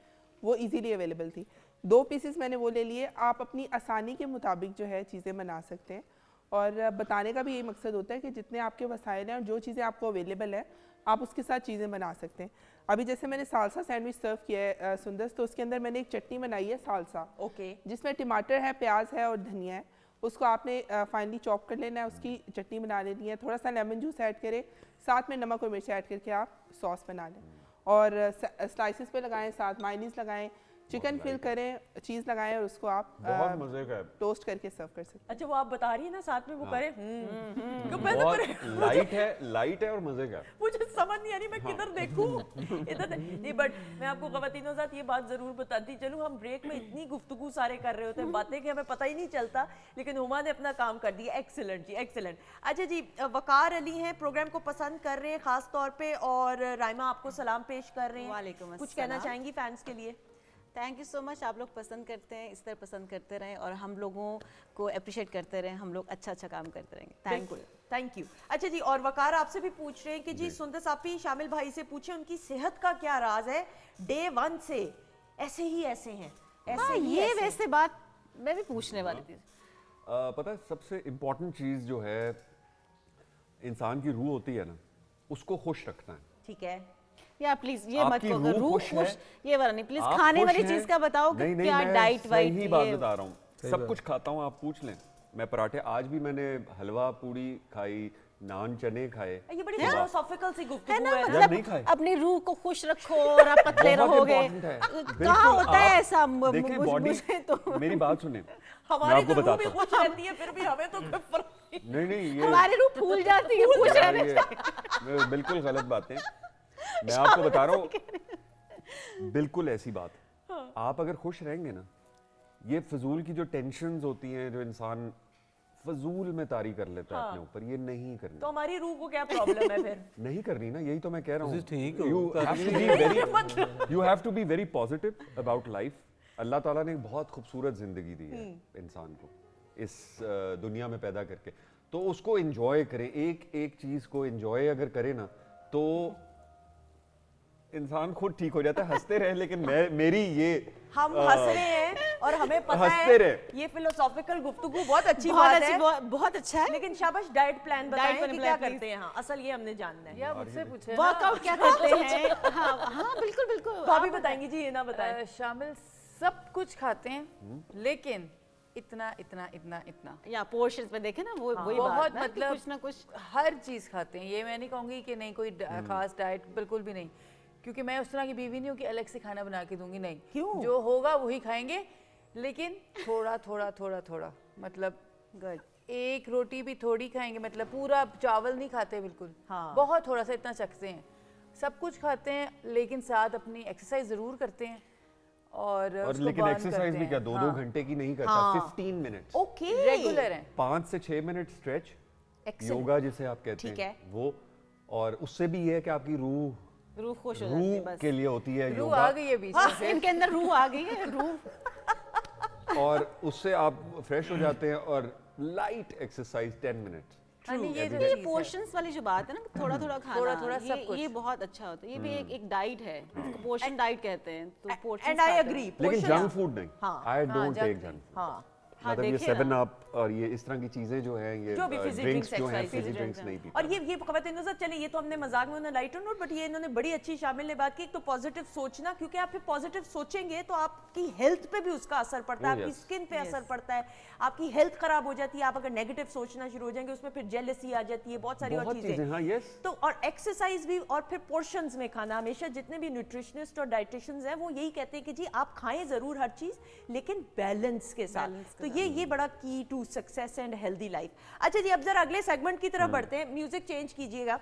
वो इजीली अवेलेबल थी। 2 पीसेस मैंने वो ले लिए। आप अपनी आसानी के मुताबिक जो है चीज़ें बना सकते हैं, और बताने का भी यही मकसद होता है कि जितने आपके वसाइल हैं और जो चीज़ें आपको अवेलेबल हैं आप उसके साथ चीज़ें बना सकते हैं। अभी जैसे मैंने सालसा सैंडविच सर्व किया है सुंदर, तो उसके अंदर मैंने एक चटनी बनाई है सालसा, ओके। जिसमें टमाटर है, प्याज है और धनिया है। उसको आपने फाइनली चॉप कर लेना है, उसकी चटनी बना लेनी है। थोड़ा सा लेमन जूस ऐड करें, साथ में नमक और मिर्च ऐड करके आप सॉस बना लें, और स्लाइसेस पे लगाएं, साथ मायोनीज लगाएं, चिकन फिल करें, चीज़ लगाएं, और उसको आप बहुत मजे का है। टोस्ट करके सर्व कर सकते हैं। अच्छा वो आप बता रही है ना, साथ में वो करें बहुत लाइट है और मजे का। मुझे समझ नहीं आ रही मैं किधर देखूं। इधर नहीं, बट मैं आपको खवातीनों साथ ये बात जरूर बताती चलूं, हम ब्रेक में इतनी गुफ्तगू सारे कर रहे होते हैं, बातें कि हमें पता ही नहीं चलता, लेकिन हुमा ने अपना काम कर दिया। एक्सीलेंट जी, एक्सीलेंट। अच्छा जी, वकार अली हैं, प्रोग्राम को पसंद कर रहे हैं खास तौर पे, और राइमा आपको सलाम पेश कर रहे हैं। वालेकुम कुछ कहना अस्सलाम। चाहेंगी फैंस के लिए? Thank you so much. आप लोग पसंद करते हैं, इस तरह पसंद करते रहें, और हम लोगों को अप्रिशिएट करते रहें, हम लोग अच्छा अच्छा काम करते रहेंगे। Thank you. Thank you. अच्छा जी, और वकार आपसे भी पूछ रहे हैं कि जी सुंदर सापी शामिल भाई से पूछे उनकी सेहत का क्या राज है? डे 1 से ऐसे ही ऐसे हैं, ऐसे हाँ, ही ये ऐसे। वैसे बात मैं भी पूछने वाली थी। पता है सबसे इम्पोर्टेंट चीज़ जो है इंसान की रूह होती है ना, उसको खुश रखना है। ठीक है। या प्लीज ये मत आपकी कहो रूह रूह खुश है, खुश, ये वाला नहीं प्लीज। आप खाने खुश वाली हैं। चीज का बताओ कि नहीं, नहीं, क्या मैं डाइट वाइट सही बात ये बता रहा हूँ। सब कुछ खाता हूँ, आप पूछ लें। मैं पराठे, आज भी मैंने हलवा पूड़ी खाई, नान चने खाए। ये बड़ी फिलोसॉफिकल सी गुफ्तगू है ना, है यार नहीं खाए। अपनी रूह को खुश रखो और आप पतले बहुत रहोगे। important है। कहाँ बिल्कुल, होता है आप ऐसा? देखें बॉडी, मुझे तो मेरी बात सुने, मैं हमारी आपको तो रूह भी बताता हूँ। खुश रहती है, फिर भी हमें तो कोई फर्क नहीं। नहीं नहीं, ये हमारी रूह फूल जाती है खुश यार रहने से। ये बिल्कुल गलत बातें। मैं आपको बता रहा हूँ, बिल्कुल ऐसी बात। आप अगर खुश रहेंगे ना, ये फजूल की जो टेंशन्स होती हैं, जो इंसान फजूल में तारी कर लेता है अपने ऊपर, ये नहीं करनी। तो हमारी रूह को क्या प्रॉब्लम है फिर? नहीं करनी ना, यही तो मैं कह रहा हूँ। ठीक हो, you have to be very positive about life. Allah ताला ने एक बहुत खूबसूरत जिंदगी दी है इंसान को इस दुनिया में पैदा करके, तो उसको एंजॉय करें। एक एक चीज को एंजॉय अगर करे ना, तो इंसान खुद ठीक हो जाता है। हंसते रहे, लेकिन मेरी ये हम हंस रहे हैं और हमें पता हंसते है रहे। ये फिलोसॉफिकल गुफ्तगू बहुत अच्छी बहुत बात अच्छी, है, बहुत अच्छा है। लेकिन शाबाश डाइट प्लान बताएं Diet कि plan क्या please। करते हैं। हाँ, असल ये हमने जानना है। या मुझसे पूछे वर्कआउट क्या करते हैं? हाँ हाँ, बिल्कुल बिल्कुल। भाभी बताएंगी जी, ये ना बताएं। शामिल सब कुछ खाते हैं, लेकिन इतना इतना इतना इतना या पोर्शंस में देखे ना, वो वही बहुत बात ना, कि मतलब कुछ ना कुछ। हर चीज खाते हैं। ये मैं नहीं कहूंगी कि नहीं कोई खास डाइट, बिल्कुल भी नहीं, क्योंकि मैं उस तरह की बीवी नहीं हूँ कि अलग से खाना बना के दूंगी। नहीं, क्यों? जो होगा वही खाएंगे, लेकिन थोड़ा थोड़ा थोड़ा थोड़ा, मतलब गुड। एक रोटी भी थोड़ी खाएंगे, मतलब पूरा चावल नहीं खाते बिल्कुल। हाँ। बहुत थोड़ा सा इतना चखते हैं। सब कुछ खाते हैं, लेकिन साथ अपनी एक्सरसाइज जरूर करते हैं, और उसको लेकिन burn एक्सरसाइज करते भी क्या हैं। 2-2 घंटे की नहीं करता। हाँ। 15 मिनट्स, ओके, रेगुलर है। 5 से 6 मिनट स्ट्रेच, Excellent। योगा जिसे आप कहते ठीक हैं है। वो, और उससे भी ये है कि आपकी रूह रूह खुश हो जाती है रूह बस। के लिए होती है रूह योगा, आ गई है बीच में से। इनके अंदर रूह आ गई है, रूह। और उससे आप फ्रेश हो जाते हैं। और लाइट एक्सरसाइज 10 मिनट। हाँ, नहीं, ये जो ये चीज़ है। पोर्शंस वाली जो बात है ना, थोड़ा थोड़ा खाना, थोड़ा-थोड़ा सब कुछ। ये बहुत अच्छा होता है। ये भी एक डाइट है, पोर्शन डाइट कहते हैं। तो पोर्शन एंड आई एग्री। लेकिन जंक फूड नहीं। हाँ। आई डोंट junk टेक नहीं। Junk food. हाँ, मतलब ये देखिए 7 अप और ये इस तरह की चीजें जो हैं ये जो भी fizzy ड्रिंक्स drinks, जो हैं exercise, फिजी fizzy ड्रिंक्स नहीं पीते। और ये खवातीन साहब चले, ये तो हमने मजाक में उन्हें लाइटर नोट, बट ये इन्होंने बड़ी अच्छी शामिल ने बात की। एक तो पॉजिटिव सोचना, क्योंकि आप फिर पॉजिटिव सोचेंगे तो आपकी हेल्थ पे भी उसका असर पड़ता है, Oh, आपकी yes. स्किन पे असर पड़ता है, आपकी हेल्थ खराब हो जाती है। आप अगर नेगेटिव सोचना शुरू हो जाएंगे उसमें फिर जेलसी आ जाती है, बहुत सारी और बहुत चीजें। चीजें, हाँ, yes. तो और एक्सरसाइज भी, और फिर पोर्शंस में खाना। हमेशा जितने भी न्यूट्रिशनिस्ट और डाइटिशियंस हैं वो यही कहते हैं कि जी आप खाएं जरूर हर चीज, लेकिन बैलेंस के साथ। तो ये बड़ा key to success and healthy life. अच्छा जी, अब जरा अगले सेगमेंट की तरफ बढ़ते हैं। म्यूजिक चेंज कीजिएगा,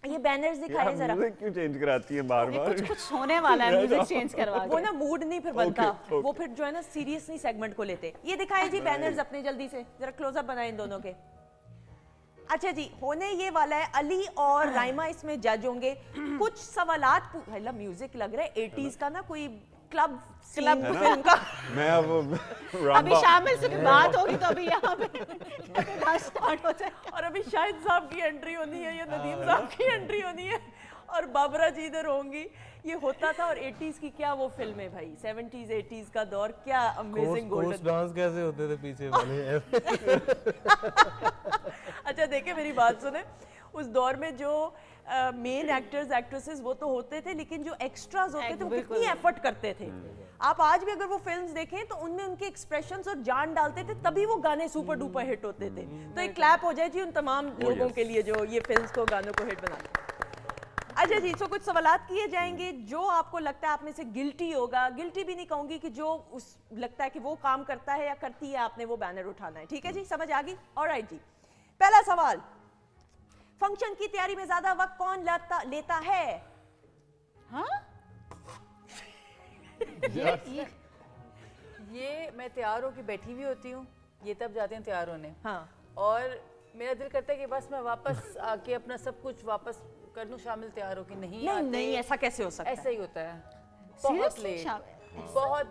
ये बैनर्स दिखाएं जरा। म्यूजिक क्यों चेंज कराती है बार बार? कुछ होने वाला है म्यूजिक चेंज करवा वो ना मूड नहीं फिर बनता, okay. वो फिर जो है ना सीरियस नहीं सेगमेंट को लेते। ये दिखाएं जी बैनर्स अपने, जल्दी से जरा क्लोजअप बनाएं इन दोनों के। अच्छा जी, होने ये वाला है अली और राइमा इसमें जज होंगे। कुछ सवालात म्यूजिक लग रहा है 80s का ना, कोई क्लब फिल्म का। मैं अब अभी शामिल से भी बात होगी तो अभी यहाँ पे स्टार्ट हो जाए। और अभी शाहिद साहब की एंट्री होनी है या नदीम साहब की एंट्री होनी है और बाबरा जी इधर होंगी। ये होता था। और 80s की क्या वो फिल्म है भाई, 70s 80s का दौर, क्या अमेजिंग गोल्डन। डांस कैसे होते थे पीछे वाले? अच्छा देखिए मेरी बात सुने, उस दौर में जो मेन एक्टर्स एक्ट्रेसेस वो तो होते थे, लेकिन जो एक्स्ट्राज होते थे वो कितनी एफर्ट करते थे। आप आज भी अगर वो फिल्म्स देखें तो उनमें उनके एक्सप्रेशंस और जान डालते थे, तभी वो गाने सुपर डुपर हिट होते थे। तो एक क्लैप हो जाए जी उन तमाम लोगों के लिए जो ये फिल्म्स को, गानों को हिट बनाते। अच्छा जी, तो कुछ सवालात किए जाएंगे। जो आपको लगता है आप में से गिल्टी होगा, गिल्टी भी नहीं कहूंगी, कि जो उस लगता है कि वो काम करता है या करती है, आपने वो बैनर उठाना है। ठीक है जी, समझ आ गई? ऑलराइट जी, पहला सवाल, फंक्शन की तैयारी में ज्यादा वक्त कौन लेता है? हाँ? ये मैं तैयार होकर बैठी हुई होती हूँ, ये तब जाते हैं तैयार होने। हाँ। और मेरा दिल करता है कि बस मैं वापस आके अपना सब कुछ वापस कर लूँ शामिल, तैयार होके नहीं आते। नहीं, ऐसा कैसे हो सकता है? ऐसा ही होता है, बहुत लेट,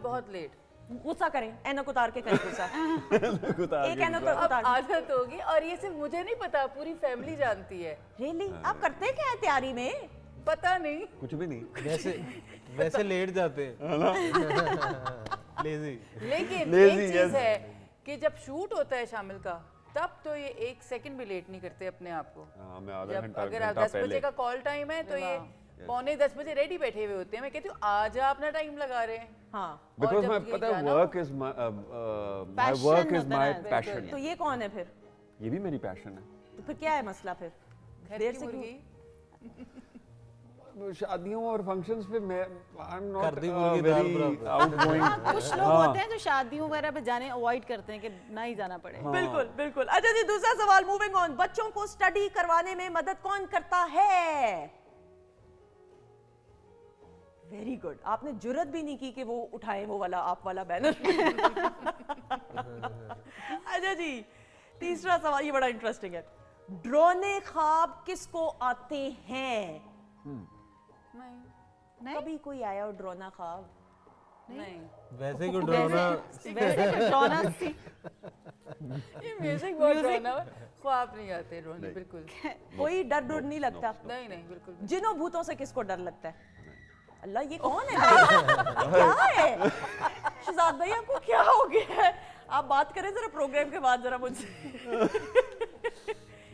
बहुत लेट। गुस्सा करें, ऐनक उतार के करें गुस्सा। एक ऐनक अब उतार। आदत होगी, और ये सिर्फ मुझे नहीं पता, पूरी फैमिली जानती है। रियली? आप करते क्या है तैयारी में? पता नहीं, कुछ भी नहीं। वैसे लेट जाते हैं। लेजी। लेकिन Lazy, एक चीज yes. है कि जब शूट होता है शामिल का, तब तो ये 1 सेकंड भी लेट नहीं करते अपने आप को। हाँ, मैं आधा जब घंटा अगर 10 पहले। बजे का कॉल टाइम है तो ये पौने 10 बजे रेडी बैठे हुए होते हैं। मैं कहती हूँ आज आप अपना टाइम लगा रहे हैं। हाँ। और Because जब my ये पता है गाना- work is my work is my passion। तो ये कौन है फिर? ये भी मेरी पैशन है। तो फिर क्या है मसला फिर? घर देर की से क्यों? मुर्गी। शादियों और फंक्शंस पे मैं आई एम नॉट करदी मुर्गी दाल वेरी बराबर। आउटगोइंग। कुछ लोग होते हैं जो शादियों वगैरह पे जाने अवॉइड करते हैं कि ना ही जाना पड़े। बिल्कुल बिल्कुल। अच्छा जी, दूसरा सवाल, मूविंग ऑन। बच्चों को स्टडी करवाने में मदद कौन करता है? Very good. आपने जुर्रत भी नहीं की कि वो उठाएं वो वाला आप वाला बैनर। अच्छा जी, तीसरा सवाल, ये बड़ा इंटरेस्टिंग है। ड्रोने ख्वाब किसको आते हैं? नहीं, कभी कोई आया और ड्रोना ख्वाब? नहीं। वैसे को डराना। ये म्यूजिक बहुत डरावना है, ख्वाब नहीं आते रोने, बिल्कुल कोई डर नहीं लगता? नहीं, बिल्कुल भी। जिनों भूतों से किसको डर लगता है? अल्लाह, ये कौन है भाई? क्या है शहजाद भाई, आपको क्या हो गया है? आप बात करें जरा प्रोग्राम के बाद जरा मुझसे।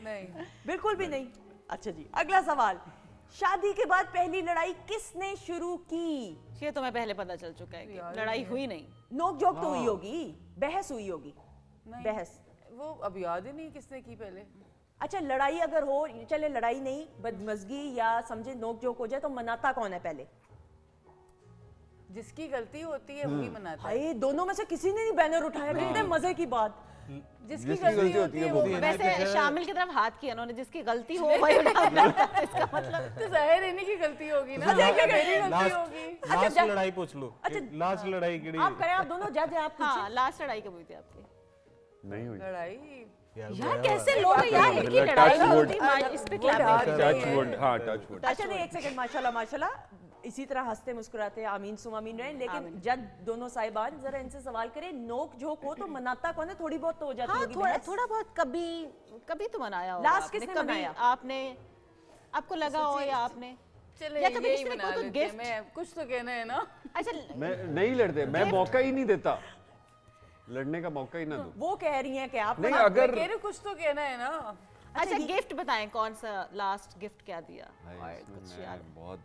नहीं, बिल्कुल भी नहीं। अच्छा जी, अगला सवाल, शादी के बाद पहली लड़ाई किसने शुरू की? ये तो मैं पहले पता चल चुका है कि लड़ाई हुई नहीं। नोक झोंक तो हुई होगी, बहस हुई होगी। नहीं। बहस वो अब याद ही नहीं किसने की पहले। अच्छा, लड़ाई अगर हो, चले लड़ाई नहीं, बदमजगी या समझे नोक झोंक हो जाए, तो मनाता कौन है पहले? जिसकी गलती होती है वही मनाता है। भाई दोनों में से किसी ने नहीं बैनर उठाया, कितने मजे की बात। जिसकी गलती होती है वो वैसे शामिल की तरफ हाथ किया उन्होंने, जिसकी गलती हो वही उठाना। इसका मतलब तो जाहिर इन्हीं की गलती होगी ना, अच्छा, मेरी गलती होगी। लास्ट लड़ाई पूछ लो। लास्ट लड़ाई केड़ी? आप करें, आप दोनों जज हैं, आप पूछें। हाँ, लास्ट लड़ाई कब हुई थी आपकी? नहीं हुई। लड़ाई यार कैसे लोग यार इनकी लड़ाई Touch wood। होती, इस पे क्लैपिंग। टच वुड, हाँ टच वुड। अच्छा नहीं, एक सेकंड, माशाल्लाह माशाल्लाह, इसी तरह हंसते मुस्कुराते आमीन सुमामीन रहे। लेकिन जज दोनों साहिबान, जरा इनसे सवाल करें, नोक झोंक हो तो मनाता कौन है? थोड़ी बहुत तो हो जाती हाँ, होगी थोड़ा बहस। थोड़ा बहुत कभी तो मनाया होगा। Last आपने, किसने कभी मनाया? आपने, आपको लगा हो या आपने? चले या कभी यही किसी ने बना कोई लेते हैं, gift? मैं कुछ तो कहना है ना। अच्छा, मैं नहीं लड़ते, मैं मौका ही नहीं देता। लड़ने का मौका ही ना दूं। वो कह रही हैं कि आप नहीं, मना- अगर कह रहे कुछ तो कहना है ना। अच्छा गिफ्ट बताएं, कौन सा लास्ट गिफ्ट क्या दिया? भाई, और इसमें कुछ मैं याद? बहुत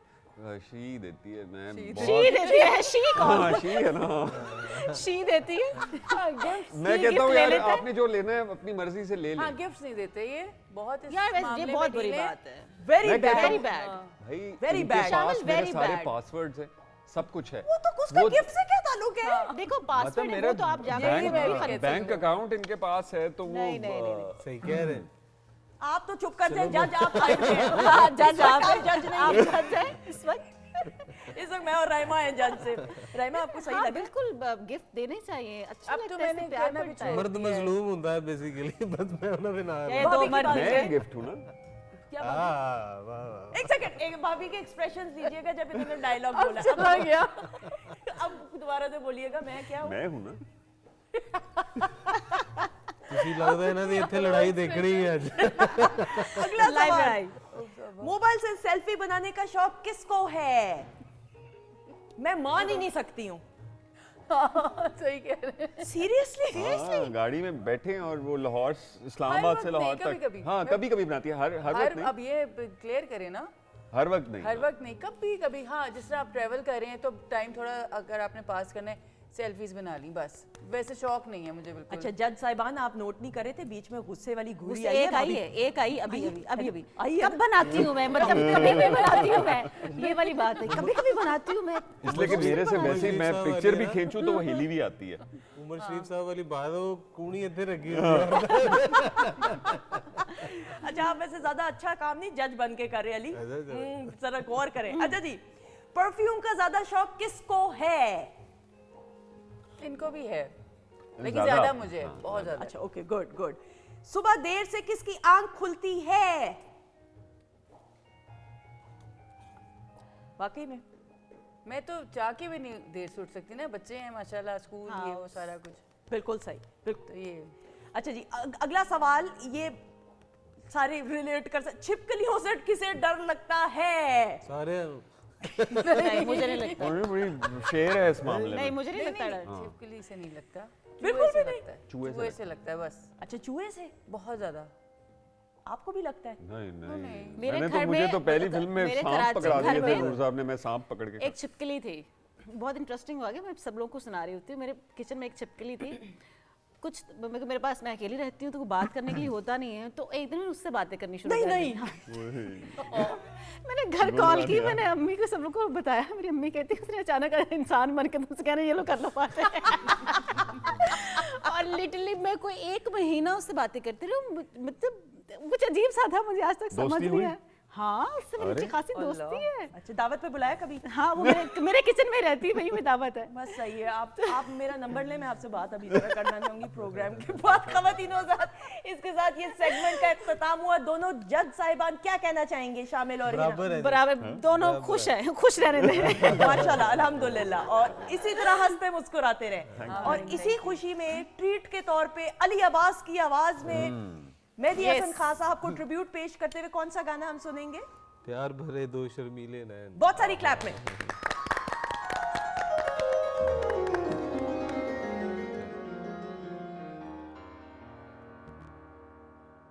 शी देती है, मैं शी बहुत देती है, शी कौन? हाँ, शी है ना। शी देती है। मैं कहता हूँ यार आपने जो लेना है अपनी मर्जी से ले हाँ लें। गिफ्ट्स नहीं देते ये बहुत इस यार वैसे ये मामले बहुत में बुरी ढीले हैं। बात है। वेरी मैं कहता बैड हूँ, बैड। भाई Very इनके bad. पास शामिल, मेरे very सारे bad. पासवर्ड्स हैं, सब कुछ है। वो तो उसका वो- गिफ्ट से क्या ताल्लुक है? देखो मतलब पासवर्ड है वो तो आप जाकर बैंक बैंक अकाउंट इनके पास है तो वो नहीं, नहीं, नहीं, सही कह रहे हैं। आप तो चुप कर जाए, जज आप साइड पे हैं। हाँ, जज आप आप जज नहीं आप हैं। जज हैं इस वक्त। इस वक्त मैं और राइमा हैं जज से। राइमा आपको सही हाँ लगे? बिल्कुल गिफ्ट देने चाहिए, अच्छा अब तो लगता है, मैंने इससे प्यार कहना भी बढ़ता है। मर्द मजलूम होता है बेसिकली, बस मैं उन्हें भी ना ये भाभी दो की मर्द बात मिलके- मैं गिफ्ट हूँ ना। क्या बात? वाह वाह। एक सेकंड, एक भाभी के एक्सप्रेशंस दीजिएगा जब इन्होंने डायलॉग बोला। चला गया। अब दोबारा से बोलिएगा, मैं क्या हूँ? मैं हूँ ना। ਤੁਸੀਂ ਲੱਗਦਾ ਇਹਨਾਂ ਦੀ ਇੱਥੇ ਲੜਾਈ ਦੇਖਣੀ ਹੈ ਅੱਜ। अगला Live सवाल, लड़ाई। मोबाइल से सेल्फी बनाने का शौक किसको है? मैं मान ही नहीं सकती हूँ। सही कह रहे हैं। सीरियसली? हाँ, गाड़ी में बैठे हैं और वो लाहौर इस्लामाबाद वक्त से नहीं, लाहौर कभी-कभी। तक। हाँ, कभी कभी बनाती है, हर वक्त नहीं। अब ये क्लियर करें ना, हर वक्त नहीं। हर वक्त नहीं, कभी कभी हाँ, जिस तरह आप ट्रैवल कर रहे हैं तो टाइम थोड़ा अगर आपने पास करना है सेल्फीज बना ली बस, वैसे शौक नहीं है मुझे बिल्कुल। अच्छा जज साहिबान, आप नोट नहीं करे थे बीच में गुस्से वाली घूरी उससे आई है? एक आई भाभी? है, एक आई अभी अभी अभी अभी आई है कब बनाती हूँ मैं, मतलब कभी कभी बनाती हूँ मैं, ये वाली बात है, कभी कभी बनाती हूँ मैं। इसलिए कि मेरे से वैसे ही मैं ऐसा पिक्चर वाली भी ना। खींचूं तो वो हिली भी आती है। ਉਮਰ ਸ਼ਰੀਫ ਸਾਹਿਬ ਵਾਲੀ ਬਾਤ ਉਹ ਕੂਣੀ ਇੱਥੇ ਰੱਖੀ ਹੋਈ ਹੈ। अच्छा आप वैसे ज्यादा अच्छा काम नहीं जज बन के कर रहे अली, जरा गौर करें। अच्छा जी, परफ्यूम का ज्यादा शौक किसको है? इनको भी है लेकिन ज्यादा, ज्यादा मुझे हाँ, बहुत ज्यादा। अच्छा ओके, गुड गुड। सुबह देर से किसकी आंख खुलती है? वाकई में मैं तो चाह के भी नहीं देर से उठ सकती ना, बच्चे हैं माशाल्लाह, स्कूल ये वो सारा कुछ। बिल्कुल सही, बिल्कुल। तो ये अच्छा जी, अगला सवाल, ये सारे रिलेट कर सकते, छिपकलियों से किसे डर लगता है? ਸਾਰੇ नहीं मुझे नहीं लगता, बड़ी शेर है इस मामले नहीं में। मुझे नहीं लगता डर। छिपकली से नहीं लगता, बिल्कुल चूहे से भी नहीं। लगता है, चूहे से चूहे से लगता है बस, अच्छा चूहे से? बहुत ज्यादा। आपको भी लगता है? नहीं नहीं, मेरे मैंने तो घर मुझे में- तो पहली फिल्म में मेरे सांप कराची पकड़ा घर दिए थे में नूर साहब ने, मैं सांप पकड़ के एक छिपकली थी, बहुत इंटरेस्टिंग हुआ कि मैं सब लोगों को सुना रही होती हूँ, मेरे किचन में एक छिपकली थी, कुछ मेरे पास, मैं अकेली रहती हूँ तो बात करने के लिए होता नहीं है, तो एक दिन मैंने उससे बातें करनी शुरू कर दी। मैंने घर कॉल की, मैंने अम्मी को सब लोग को बताया, मेरी अम्मी कहती है उसने अचानक इंसान बन के तुमसे कहना ये लोग कर लो बातें। और लिटरली मैं कोई 1 महीना उससे बातें करती रही, मतलब कुछ अजीब सा था, मुझे आज तक समझ दोस्ती नहीं हुई? आया। हाँ उससे मेरी अच्छी खासी दोस्ती है। अच्छा दावत पे बुलाया कभी? हाँ वो मेरे किचन में रहती है, वही में दावत है। बस सही है, आप मेरा नंबर ले, मैं आपसे बात अभी जरा करना चाहूंगी प्रोग्राम के बाद। ख़वातीनो साथ इसके साथ ये सेगमेंट का इख्तिताम हुआ। दोनों जज साहिबान क्या कहना चाहेंगे शामिल और हिना? ਬਰਾਬਰ ਹੈ बराबर दोनों खुश हैं, खुश रहने दें। माशाल्लाह अल्हम्दुलिल्लाह, और इसी तरह हंसते मुस्कुराते रहे। और इसी खुशी में ट्रीट के तौर पे अली अब्बास की आवाज में मेहदी हसन खान साहब को ट्रिब्यूट पेश करते हुए कौन सा गाना हम सुनेंगे? प्यार भरे दो शर्मीले नैन। बहुत सारी क्लैप में।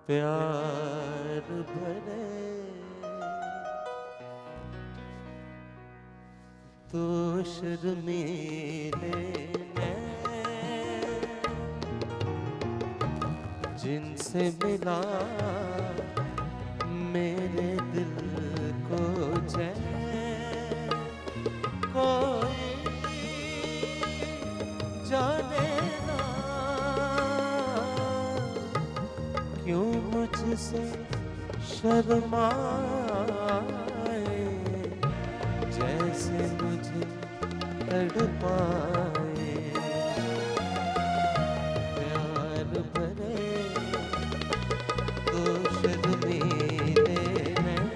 प्यार भरे तो शर्मीले नैन, जिनसे मिला मेरे दिल को चैन, कोई जाने ना क्यों मुझसे शर्माए, जैसे मुझे तड़पाए। प्यार भरे तो शर्मीले नैन,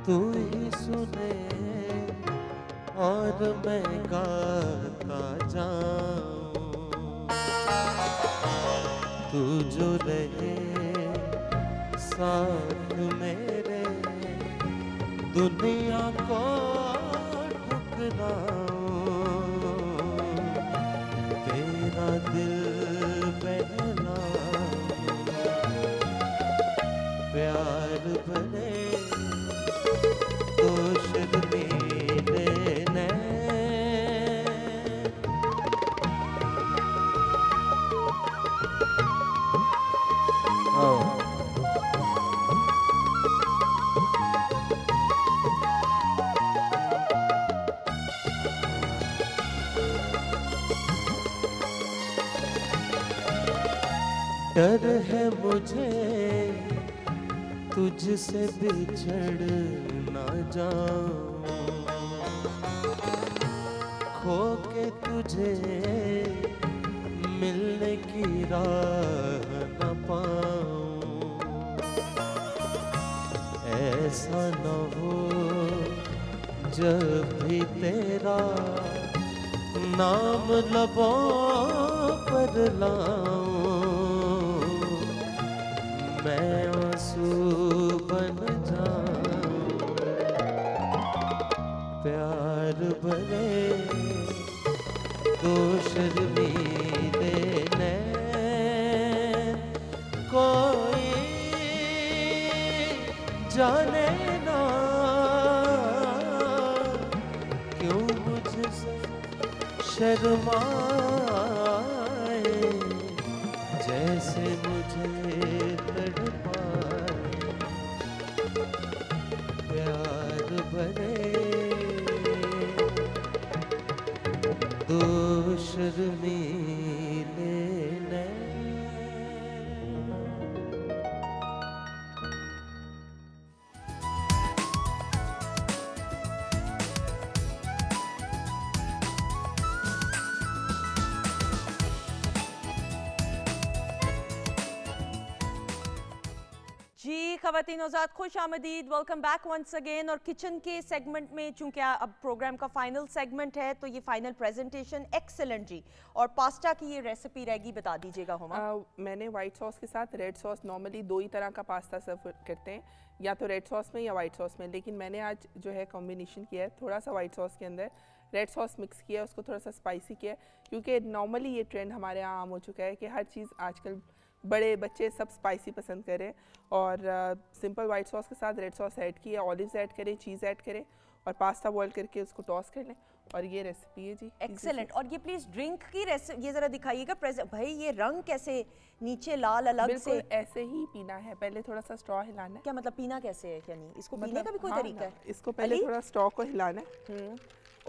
तू ही सुने और मैं गाता जाऊं, तू जो रहे साथ मेरे, दुनिया को ठुकराऊं, तेरा दिल बहलाऊं, प्यार भरे तो शर्मीले नैन, डर है मुझे तुझसे बिछड़ ना जाऊं, खो के तुझे मिलने की राह न पाऊं, ऐसा न हो जब भी तेरा नाम लबों पर लाऊं, मैं आंसू बन जाऊं, प्यार भरे तो शर्मीले नैन, कोई जाने ना क्यों मुझसे शर्माए, जैसे मुझे तड़पाए, प्यार भरे दो शर्मीले नैन। जी ख़वातीन औज़ात खुश आमदीद, वेलकम बैक वंस अगेन। और किचन के सेगमेंट में चूंकि अब प्रोग्राम का फाइनल सेगमेंट है तो ये फाइनल प्रेजेंटेशन एक्सेलेंट जी। और पास्ता की ये रेसिपी रहेगी, बता दीजिएगा हुमा। मैंने वाइट सॉस के साथ रेड सॉस, नॉर्मली दो ही तरह का पास्ता सर्व करते हैं, या तो रेड सॉस में या वाइट सॉस में, लेकिन मैंने आज जो है कॉम्बिनेशन किया है, थोड़ा सा वाइट सॉस के अंदर रेड सॉस मिक्स किया है, उसको थोड़ा सा स्पाइसी किया है, क्योंकि नॉर्मली ये ट्रेंड हमारे यहाँ आम हो चुका है कि हर चीज़ आजकल बड़े बच्चे सब स्पाइसी पसंद करें। और सिंपल वाइट सॉस के साथ रेड सॉस ऐड किया, ऑलिव्स ऐड करें, चीज़ ऐड करें और पास्ता बॉईल करके उसको टॉस कर लें, और ये रेसिपी है जी। एक्सेलेंट। और ये प्लीज ड्रिंक की रेसिपी ये जरा दिखाइएगा। भाई ये रंग कैसे नीचे लाल अलग से, बिल्कुल ऐसे ही पीना है। पहले थोड़ा सा स्ट्रॉ हिलाना है। क्या मतलब पीना कैसे है, क्या नहीं, इसको पीने मतलब, का भी कोई हाँ, तरीका है? इसको पहले थोड़ा स्ट्रॉ को हिलाना है।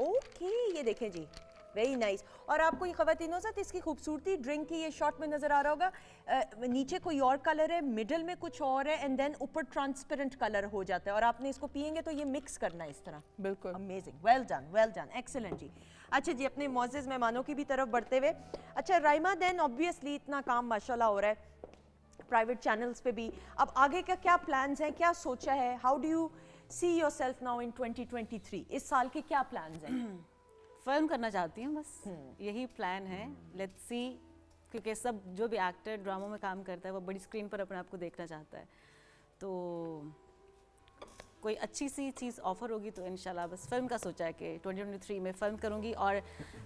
ओके, ये देखें जी, वेरी नाइस। और आपको ये ख़वातीनों साथ इसकी खूबसूरती ड्रिंक की ये शॉट में नज़र आ रहा होगा, नीचे कोई और कलर है, मिडल में कुछ और है, एंड देन ऊपर ट्रांसपेरेंट कलर हो जाता है, और आपने इसको पियेंगे तो ये मिक्स करना है इस तरह। बिल्कुल अमेजिंग, वेल डन, एक्सेलेंट जी। अच्छा जी, अपने मुअज़्ज़ज़ मेहमानों की भी तरफ बढ़ते हुए, अच्छा राइमा, देन ऑब्वियसली इतना काम माशाल्लाह हो रहा है प्राइवेट चैनल्स पे भी, अब आगे का क्या प्लान्स हैं, क्या सोचा है? How do you see yourself now in 2023? इस साल के क्या प्लान्स हैं? फिल्म करना चाहती हूँ, बस यही प्लान है। लेट्स सी, क्योंकि सब जो भी एक्टर ड्रामों में काम करता है वो बड़ी स्क्रीन पर अपने आप को देखना चाहता है, तो कोई अच्छी सी चीज़ ऑफर होगी तो इंशाल्लाह बस फिल्म का सोचा है कि 2023 में फिल्म करूँगी, और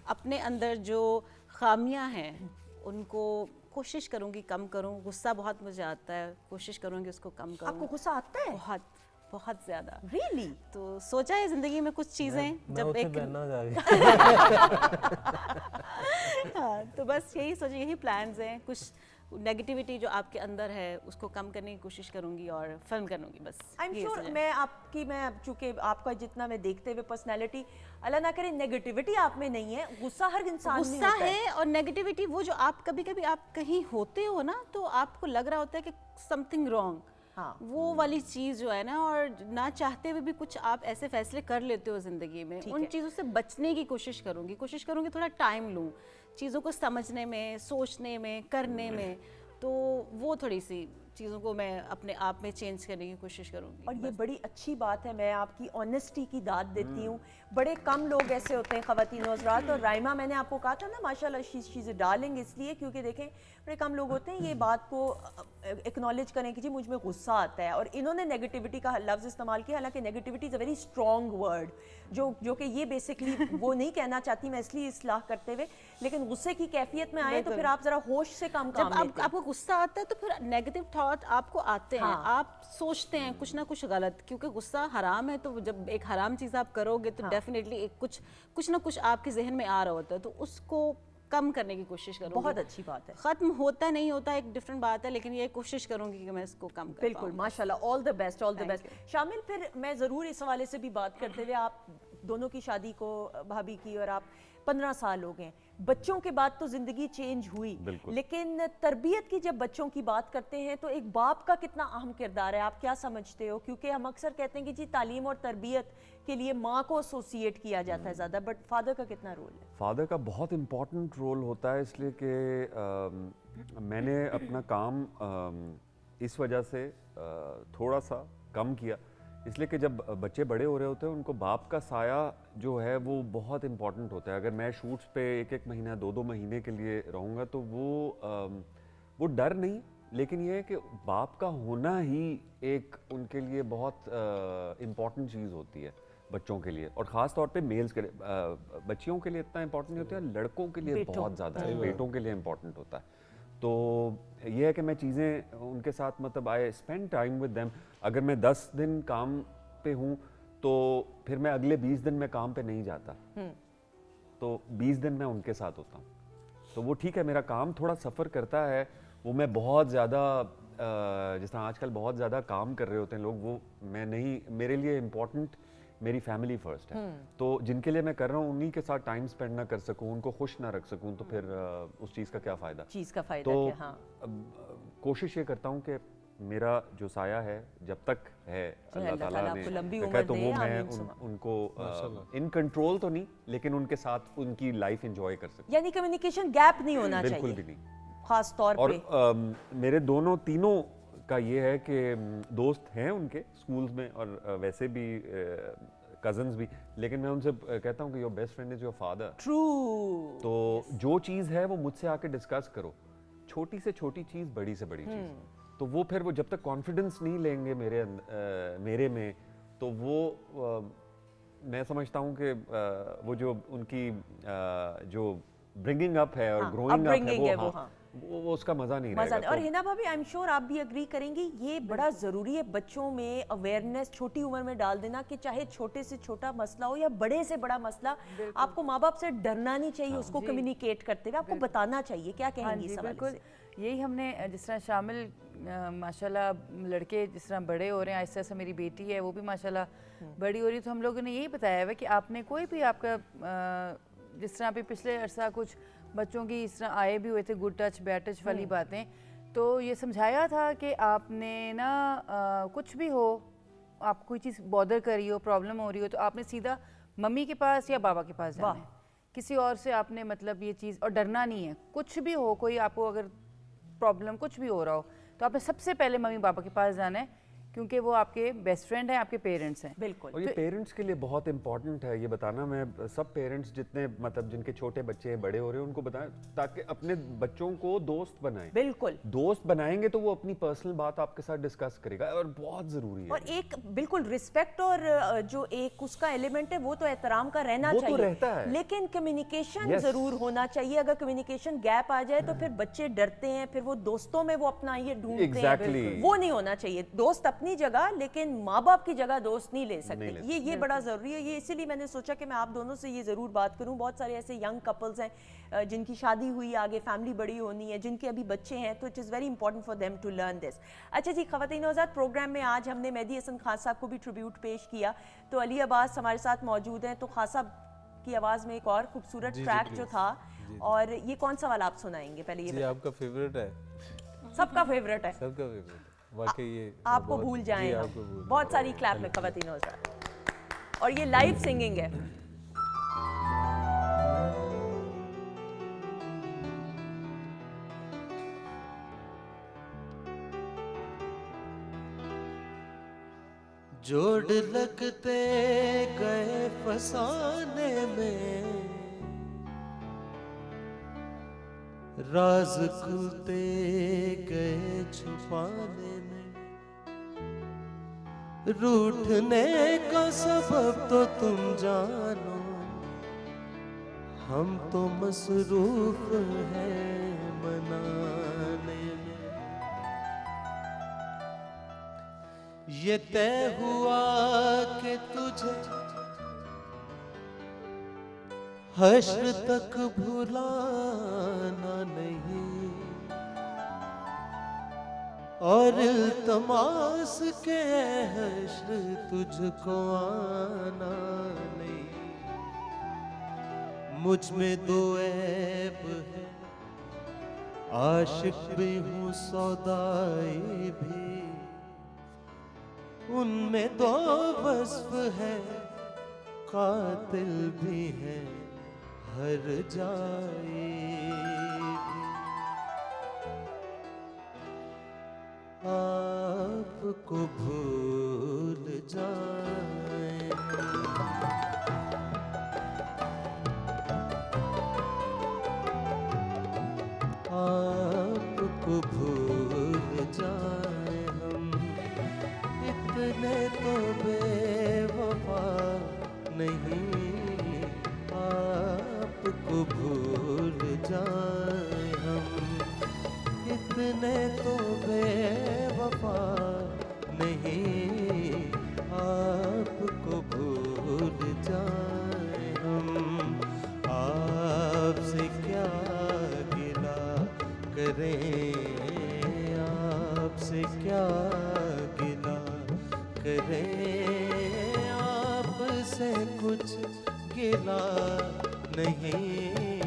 अपने अंदर जो खामियां हैं उनको कोशिश करूँगी कम करूँ। गुस्सा बहुत मुझे आता है, कोशिश करूँगी उसको कम करूँ। आपको गुस्सा आता है? बहुत बहुत ज़्यादा। रियली? तो सोचा है ज़िंदगी में कुछ चीज़ें जब एक हाँ, तो बस यही सोचा, यही प्लान्स हैं। कुछ नेगेटिविटी जो आपके अंदर है उसको कम करने की कोशिश करूंगी और फिल्म करूंगी, बस। आई एम श्योर मैं चूंकि आपका जितना मैं देखते हुए पर्सनैलिटी, अल्लाह ना करे नेगेटिविटी आप में नहीं है, गुस्सा हर इंसान में गुस्सा होता है। और नेगेटिविटी वो जो आप कभी कभी आप कहीं होते हो ना, तो आपको लग रहा होता है कि समथिंग रॉन्ग, हाँ, वो वाली चीज़ जो है ना, और ना चाहते हुए भी कुछ आप ऐसे फैसले कर लेते हो ज़िंदगी में, उन चीज़ों से बचने की कोशिश करूँगी थोड़ा टाइम लूँ चीज़ों को समझने में, सोचने में, करने में, तो वो थोड़ी सी चीज़ों को मैं अपने आप में चेंज करने की कोशिश करूँगी। और ये बड़ी अच्छी बात है, मैं आपकी ऑनेस्टी की दाद देती हूँ। बड़े कम लोग ऐसे होते हैं ख़वातीन और हज़रात, और राइमा मैंने आपको कहा था ना माशाल्लाह शी इज़ डार्लिंग, इसलिए क्योंकि देखें बड़े कम लोग होते हैं ये बात को एक्नॉलेज करें कि जी मुझ में गुस्सा आता है, और इन्होंने नेगेटिविटी का लफ्ज़ इस्तेमाल किया, हालांकि negativity is a very strong word, जो कि ये बेसिकली वो नहीं कहना चाहती मैं, इसलिए इस्लाह करते हुए, लेकिन गुस्से की कैफियत में आए तो फिर आप ज़रा होश से काम जब लेते हैं। आपको गुस्सा आता है तो फिर नेगेटिव थॉट आपको आते हैं, हाँ। आप सोचते हैं कुछ ना कुछ गलत, क्योंकि गुस्सा हराम है। तो जब एक हराम चीज़ आप करोगे तो डेफिनेटली एक कुछ ना कुछ आपके जहन में आ रहा होता है, तो उसको कम करने की कोशिश करूँगी। बहुत अच्छी बात है। खत्म होता नहीं होता एक डिफरेंट बात है, लेकिन ये कोशिश करूँगी कि मैं इसको कम कर बिल्कुल, पाऊँ। माशाल्लाह, all the best, all the best. शामिल, फिर मैं ज़रूर इस हवाले से भी बात करते हुए, आप दोनों की शादी को, भाभी की और आप 15 साल हो गए, बच्चों के बाद तो ज़िंदगी चेंज हुई, लेकिन तरबियत की जब बच्चों की बात करते हैं तो एक बाप का कितना अहम किरदार है, आप क्या समझते हो? क्योंकि हम अक्सर कहते हैं कि जी तालीम और तरबियत के लिए माँ को एसोसिएट किया जाता है ज़्यादा, बट फादर का कितना रोल है? फादर का बहुत इम्पोर्टेंट रोल होता है, इसलिए कि मैंने अपना काम इस वजह से थोड़ा सा कम किया, इसलिए कि जब बच्चे बड़े हो रहे होते हैं उनको बाप का साया जो है वो बहुत इम्पोर्टेंट होता है। अगर मैं शूट्स पे एक महीना 2 महीने के लिए रहूँगा तो वो डर नहीं, लेकिन ये है कि बाप का होना ही एक उनके लिए बहुत इम्पॉर्टेंट चीज़ होती है बच्चों के लिए, और ख़ास तौर पे मेल्स के लिए। बच्चियों के लिए इतना इम्पोर्टेंट नहीं होता है, लड़कों के लिए बहुत ज़्यादा है, बेटों के लिए इम्पोर्टेंट होता है। तो ये है कि मैं चीज़ें उनके साथ, मतलब I spend time with them. अगर मैं 10 दिन काम पे हूँ तो फिर मैं अगले 20 दिन में काम पे नहीं जाता, तो 20 दिन मैं उनके साथ होता हूँ। तो वो ठीक है, मेरा काम थोड़ा सफ़र करता है, वो मैं बहुत ज़्यादा जिस तरह आजकल बहुत ज़्यादा काम कर रहे होते हैं लोग, वो मैं नहीं, मेरे लिए इम्पोर्टेंट मेरी फैमिली फर्स्ट है। तो जिनके लिए मैं कर रहा हूँ उन्हीं के साथ टाइम स्पेंड ना कर सकूँ, उनको खुश ना रख सकूँ, तो फिर उस चीज़ का क्या फ़ायदा? चीज़ का फ़ायदा तो क्या? हाँ, कोशिश ये करता हूँ कि मेरा जो साया है जब तक है अल्लाह ताला ने आपको लंबी रखा उम्र है, तो दे, वो मैं आमीन सुमा। उनको इन कंट्रोल तो नहीं, लेकिन उनके साथ उनकी लाइफ एंजॉय कर सकूँ। यानी कम्युनिकेशन गैप नहीं होना बिल्कुल चाहिए भी नहीं। खास तौर और पे। मेरे तीनों का ये है कि दोस्त हैं उनके स्कूल्स में और वैसे भी कजन्स भी, लेकिन मैं उनसे कहता हूँ कि your best friend is your father. True. तो जो चीज़ है वो मुझसे आके डिस्कस करो, छोटी से छोटी चीज़, बड़ी से बड़ी चीज़। तो वो फिर वो जब तक कॉन्फिडेंस नहीं लेंगे मेरे में, तो वो मैं समझता हूँ कि वो जो उनकी जो ब्रिंगिंग अप है और ग्रोइंग अप है, वो उसका मजा नहीं रहेगा। और हिना भाभी, आई एम श्योर आप भी अग्री करेंगी, ये बड़ा ज़रूरी है बच्चों में अवेयरनेस छोटी उम्र में डाल देना कि चाहे छोटे से छोटा मसला हो या बड़े से बड़ा मसला, आपको माँ बाप से डरना नहीं चाहिए, उसको कम्युनिकेट करते हुए आपको बताना चाहिए। क्या कहेंगी इस हवाले से? यही हमने जिस तरह शामिल माशाल्लाह लड़के जिस तरह बड़े हो रहे हैं, आहिस्ता आहिस्ता मेरी बेटी है वो भी माशाल्लाह बड़ी हो रही है, तो हम लोगों ने यही बताया है कि आपने कोई भी आपका जिस तरह पे पिछले अरसा कुछ बच्चों की इस तरह आए भी हुए थे गुड टच बैड टच वाली बातें, तो ये समझाया था कि आपने ना कुछ भी हो, आपको कोई चीज़ बॉदर कर रही हो, प्रॉब्लम हो रही हो, तो आपने सीधा मम्मी के पास या बाबा के पास जाना है, किसी और से आपने मतलब ये चीज़, और डरना नहीं है। कुछ भी हो, कोई आपको अगर प्रॉब्लम कुछ भी हो रहा हो तो आपने सबसे पहले मम्मी पापा के पास जाना है, क्योंकि वो आपके बेस्ट फ्रेंड हैं, आपके पेरेंट्स हैं। बिल्कुल। और ये पेरेंट्स के लिए बहुत इंपॉर्टेंट है ये बताना। मैं सब पेरेंट्स जितने मतलब जिनके छोटे बच्चे हैं, बड़े हो रहे हैं, उनको बताएं ताकि अपने बच्चों को दोस्त बनाएं। बिल्कुल, दोस्त बनाएंगे तो वो अपनी पर्सनल बात आपके साथ डिस्कस करेगा, और बहुत जरूरी है। और एक बिल्कुल रिस्पेक्ट और जो एक उसका एलिमेंट है वो तो एहतराम का रहना वो तो चाहिए, रहता है। लेकिन कम्युनिकेशन जरूर होना चाहिए। अगर कम्युनिकेशन गैप आ जाए तो फिर बच्चे डरते हैं, फिर वो दोस्तों में वो अपना ये ढूंढते हैं, वो नहीं होना चाहिए। दोस्त अपनी जगह, लेकिन माँ बाप की जगह दोस्त नहीं ले सकते। ये बड़ा जरूरी है। ये इसीलिए मैंने सोचा कि मैं आप दोनों से ये जरूर बात करूं। बहुत सारे ऐसे यंग कपल्स हैं जिनकी शादी हुई, आगे फैमिली बड़ी होनी है, जिनके अभी बच्चे हैं, तो it is very important for them to learn this. अच्छा जी, ख़वातीन आज़ाद प्रोग्राम में आज हमने मेहदी हसन खान साहब को भी ट्रिब्यूट पेश किया, तो अली अब्बास हमारे साथ मौजूद हैं। तो खान साहब की आवाज़ में एक और खूबसूरत ट्रैक जो था, और ये कौन सा वाला आप सुनाएंगे? पहले ये आपका फेवरेट है? सबका फेवरेट है, सबका फेवरेट वाकई। ये आपको भूल जाएं हम। बहुत सारी क्लैप में ख़वातीन आज़ाद, और ये लाइव सिंगिंग है। जोड़ लगते गए फसाने में, राज खुलते गए छुपाने में। रूठने का सबब तो तुम जानो, हम तो मसरूफ हैं मनाने में। ये तय हुआ कि तुझे हश्र तक भुलाना नहीं, और इल्तमास के हश्र तुझको आना नहीं। मुझ में दो ऐब है, आशिक भी हूँ सौदाई भी, उनमें दो वस्फ है, कातिल भी है हर जाए भी। आपको भूल जाए, आपको भूल जाए हम, इतने तो बेवफा नहीं। आपको भूल जाए हम, इतने तो बेवफा नहीं। आपको भूल जाए हम, आपसे क्या गिला करें, आपसे क्या गिला करें। आपसे कुछ गिला नहीं,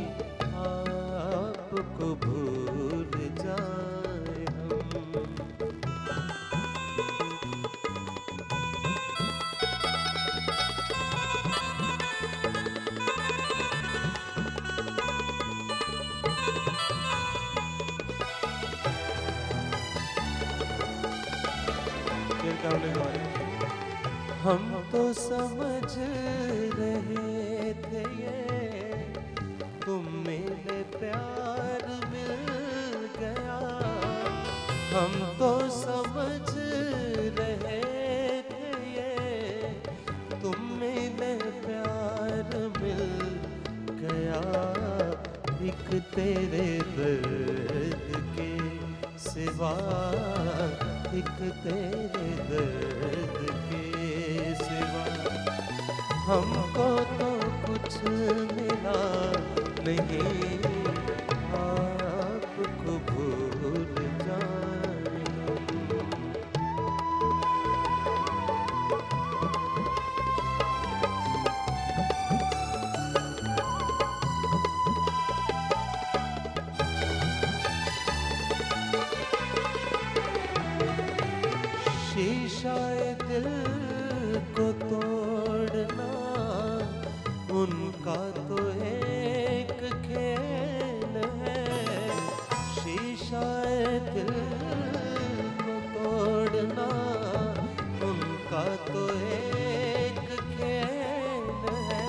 आपको भूल जाए हम। हम तो समझ रहे थे ये, तुम मेरे प्यार मिल गया। हम तो समझ रहे थे ये, तुम मेरे प्यार मिल गया। एक तेरे दर्द के सिवा, एक तेरे दर्द के सिवा, हमको तो कुछ मिला नहीं। आपको भूल जाए हम। शीशाए दिल को तोड़ना उनका तो एक खेल है। शीशाए दिल को तोड़ना उनका तो एक खेल है।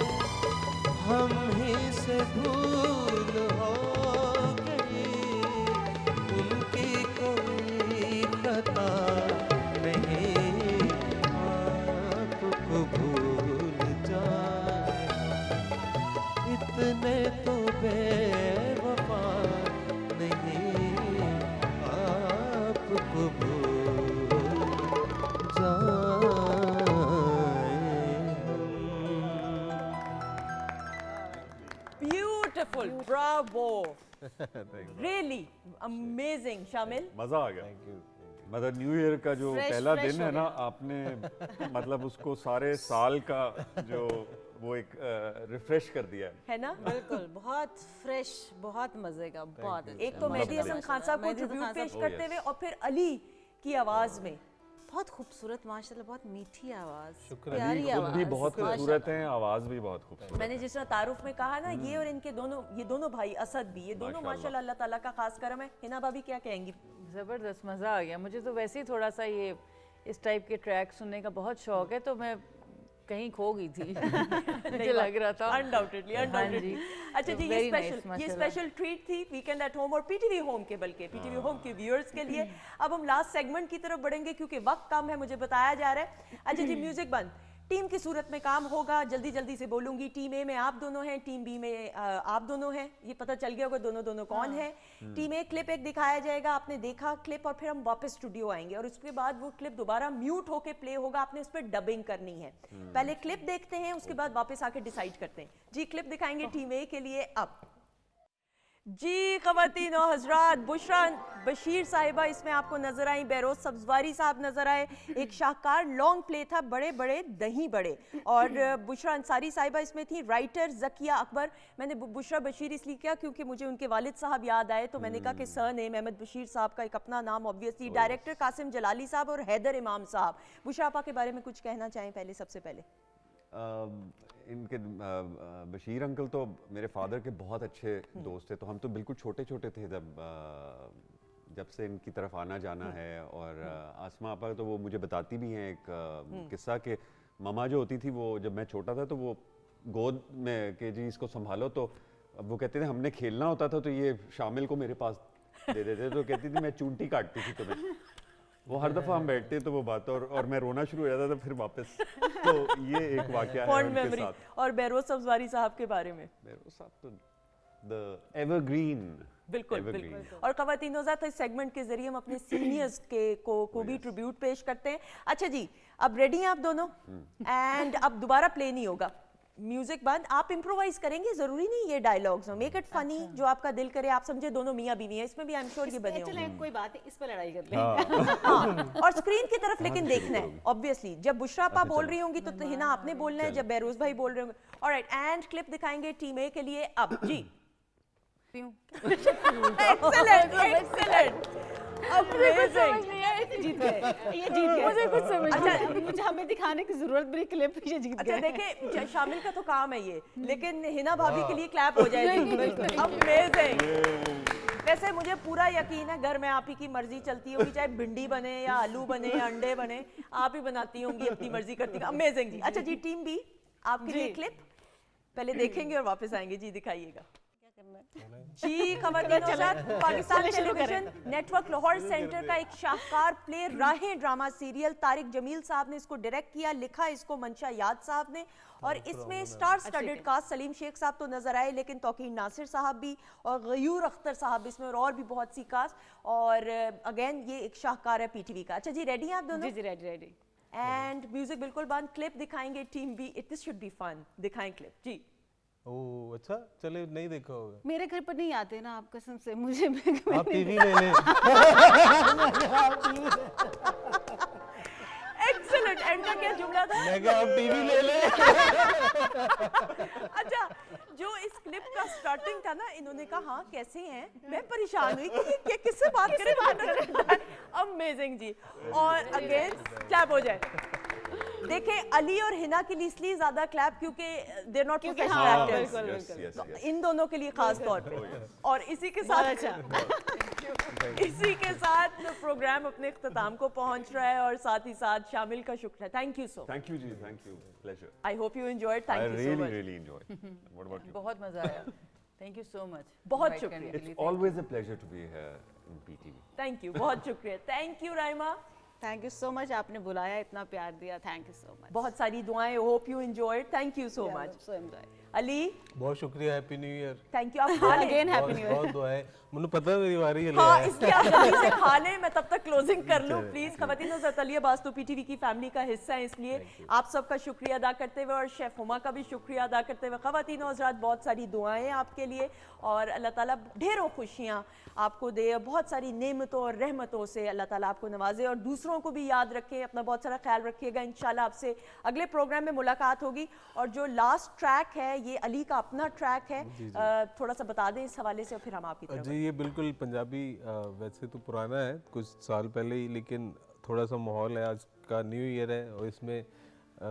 हम ही से भूल हो गई, उनकी कोई खता नहीं। आपको भूल जाए इतने तो बेवफा नहीं। आपको भूल जाए ब्यूटीफुल, ब्रावो, रियली अमेजिंग। शामिल, मजा आ गया। मतलब न्यू ईयर का जो पहला दिन है ना, आपने मतलब उसको सारे साल का जो वो एक रिफ्रेश कर दिया है ना? बिल्कुल, बहुत फ्रेश, बहुत मजे का, बहुत अच्छा। एक तो मेहदी हसन खान साहब को मेहदी हसन ट्रिब्यूट खान पेश साहब, करते हुए, और फिर अली की आवाज में बहुत खूबसूरत, माशाल्लाह, बहुत मीठी आवाज, शुक्र। प्यारी खुद भी आवाज, बहुत खूबसूरत हैं, आवाज भी बहुत खूबसूरत। मैंने जिस तरह तारुफ में कहा ना, ये और इनके दोनों, ये दोनों भाई असद भी, ये दोनों माशाल्लाह अल्लाह ताला का खास करम है। हिना भाभी क्या कहेंगी? ज़बरदस्त, मज़ा आ गया मुझे तो। वैसे ही थोड़ा सा ये इस टाइप के ट्रैक सुनने का बहुत शौक है, तो मैं कहीं खो गई थी मुझे लग रहा था अनडाउटेडली अनडाउटेडली। अच्छा जी, ये स्पेशल ट्रीट थी वीकेंड एट होम और पीटीवी होम के, बल्कि पीटीवी होम के व्यूअर्स के लिए। अब हम लास्ट सेगमेंट की तरफ बढ़ेंगे क्योंकि वक्त कम है, मुझे बताया जा रहा है। अच्छा जी, म्यूजिक बंद। टीम की सूरत में काम होगा, जल्दी जल्दी से बोलूंगी। टीम ए में आप दोनों हैं, टीम बी में आप दोनों हैं, ये पता चल गया होगा दोनों दोनों कौन है। टीम ए क्लिप एक दिखाया जाएगा, आपने देखा क्लिप, और फिर हम वापस स्टूडियो आएंगे और उसके बाद वो क्लिप दोबारा म्यूट होके प्ले होगा, आपने उस पर डबिंग करनी है। पहले क्लिप देखते हैं, उसके बाद वापस आके डिसाइड करते हैं। जी क्लिप दिखाएंगे टीम ए के लिए अब। जी ख़वातीन और हजरात, बुशरा बशीर साहिबा इसमें आपको नजर आई, बेरोज सब्जवारी साहब नजर आए। एक शाहकार लॉन्ग प्ले था, बड़े बड़े दही बड़े, और बुशरा अंसारी साहिबा इसमें थी। राइटर जकिया अकबर, मैंने बुशरा बशीर इसलिए किया क्योंकि मुझे उनके वालिद साहब याद आए, तो मैंने कहा कि सर नेम अहमद बशीर साहब का एक अपना नाम ऑब्वियसली। डायरेक्टर कासिम जलाली साहब और हैदर इमाम साहब। बुशरा आपा के बारे में कुछ कहना चाहें पहले, सबसे पहले? इनके बशीर अंकल तो मेरे फादर के बहुत अच्छे दोस्त थे, तो हम तो बिल्कुल छोटे छोटे थे जब से इनकी तरफ आना जाना है। और आसमा आपा तो वो मुझे बताती भी हैं एक किस्सा कि ममा जो होती थी वो, जब मैं छोटा था तो वो गोद में कि जी इसको संभालो, तो वो कहते थे हमने खेलना होता था तो ये शामिल को मेरे पास दे देते, तो कहती थी मैं चूंटी काटती थी तुम्हें। वो हर दफा हम बैठते तो वो बात, और मैं रोना शुरू हो जाता था फिर वापस। तो ये एक वाकया है उनके साथ। और बेरोज सब्जवारी साहब के बारे में? बेरोज साहब तो द एवरग्रीन। बिल्कुल बिल्कुल। और ख़वातीन ज़ात इस सेगमेंट के जरिए हम अपने सीनियर्स को भी ट्रिब्यूट पेश करते हैं। अच्छा जी, अब रेडी हैं आप दोनों? एंड अब दोबारा प्ले नहीं होगा, म्यूजिक बंद। आप इम्प्रोवाइज करेंगे, जरूरी नहीं ये डायलॉग्स हो, मेक इट फनी, जो आपका दिल करे। आप समझे दोनों मियां बीवी हैं, इसमें भी आई एम श्योर ये बने होंगे। कोई बात है, इस पर लड़ाई कर लेंगे। हाँ, और स्क्रीन की तरफ लेकिन देखना है ऑब्वियसली। जब बुशरा आपा बोल रही होंगी तो हिना आपने बोलना है, जब बेरोज भाई बोल रहे होंगे। ऑलराइट, एंड क्लिप दिखाएंगे टीम ए के लिए अब। जी एक्सीलेंट एक्सीलेंट, जीत गए, ये जीत गए। मुझे कुछ समझ नहीं अच्छा, मुझे हमें दिखाने की जरूरत भी, क्लिप ये जीत अच्छा गए। देखिए, शामिल का तो काम है ये, लेकिन हिना भाभी के लिए क्लैप हो जाएगी। अमेजिंग। वैसे मुझे पूरा यकीन है घर में आप ही की मर्जी चलती होगी, चाहे भिंडी बने या आलू बने या अंडे बने, आप ही बनाती होंगी, अपनी मर्जी करती होंगी। अमेजिंग जी। अच्छा जी, टीम बी आपके लिए क्लिप पहले देखेंगे और वापस आएंगे। जी दिखाइएगा। जी ख़वातीन और हज़रात, Pakistan television network Lahore centre का एक शाहकार play Rahein drama serial, Tariq Jamil साहब ने इसको डायरेक्ट किया, लिखा इसको मंशा याद साहब ने, और इसमें star studded cast Saleem Sheikh साहब तो नजर आए, लेकिन तौकीर नासिर साहब भी और गयूर अख्तर साहब इसमें, और भी बहुत सी कास्ट। और अगेन ये एक शाहकार है पीटीवी का। अच्छा जी, रेडी हैं आप दोनों? जी रेडी रेडी। एंड म्यूजिक बिल्कुल बंद। क्लिप दिखाएंगे team B, this should be fun. दिखाएं क्लिप जी। ओह अच्छा, चले नहीं देखा होगा। मेरे घर पर नहीं आते ना आप, कसम से मुझे आप टीवी ले लें। एक्सीलेंट। एंड का क्या जुमला था? मैं कहा आप टीवी ले लें। अच्छा, जो इस क्लिप का स्टार्टिंग था ना, इन्होंने कहा हाँ कैसे हैं, मैं परेशान हुई कि ये किससे बात करें। अमेजिंग जी। और अगेन क्लैप हो जाए। देखें, अली और हिना के लिए इसलिए ज्यादा क्लैप क्योंकि they are not professional actors, इन दोनों के लिए खास तौर पे। और इसी के साथ इसी के साथ प्रोग्राम अपने इख्तिताम को पहुंच रहा है, और साथ ही साथ शामिल का शुक्र। Thank you so. Thank you जी, thank you, pleasure. I hope you enjoyed. Thank you so much. Really enjoy. What about you? बहुत मजा आया। Thank you so much. बहुत शुक्रिया। It's always a pleasure to be here in PTV. Thank you, बहुत शुक्रिया। Thank you Raima. Thank you so much, आपने बुलाया, इतना प्यार दिया, थैंक यू सो मच। बहुत सारी दुआएं, hope you enjoyed. Thank you so much. So enjoy. Ali बहुत शुक्रिया, happy new year. Thank you. आप खा लें। Again happy new year. बहुत दुआएं, मुझे पता है मेरी बारी है। हाँ, इसलिए आप जल्दी से खा लें, मैं तब तक क्लोजिंग कर लूं प्लीज। ख़वातीन और हज़रात, अली अब्बास तो पीटीवी की फैमिली का हिस्सा है, इसलिए आप सबका शुक्रिया अदा करते हुए और शेफ हुमा का भी शुक्रिया अदा करते हुए, ख़वातीन और हज़रात बहुत सारी दुआएं आपके लिए, और अल्लाह ताला ढेरों खुशियाँ आपको दे, बहुत सारी नेमतों और रहमतों से अल्लाह ताला आपको नवाजे, और दूसरों को भी याद रखें, अपना बहुत सारा ख्याल रखिएगा। इंशाल्लाह आपसे अगले प्रोग्राम में मुलाकात होगी। और जो लास्ट ट्रैक है ये अली का अपना ट्रैक है, थोड़ा सा बता दें इस हवाले से, और फिर हम आपकी तरफ। जी, ये बिल्कुल पंजाबी, वैसे तो पुराना है कुछ साल पहले ही, लेकिन थोड़ा सा माहौल है, आज का न्यू ईयर है और इसमें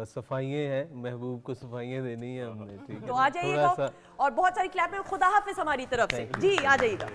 सफाइयाँ हैं, महबूब को सफाइयाँ देनी है हमने, ठीक है? तो आ जाइएगा, और बहुत सारी क्लैप में खुदा हाफिज हमारी तरफ से। जी आ जाइएगा।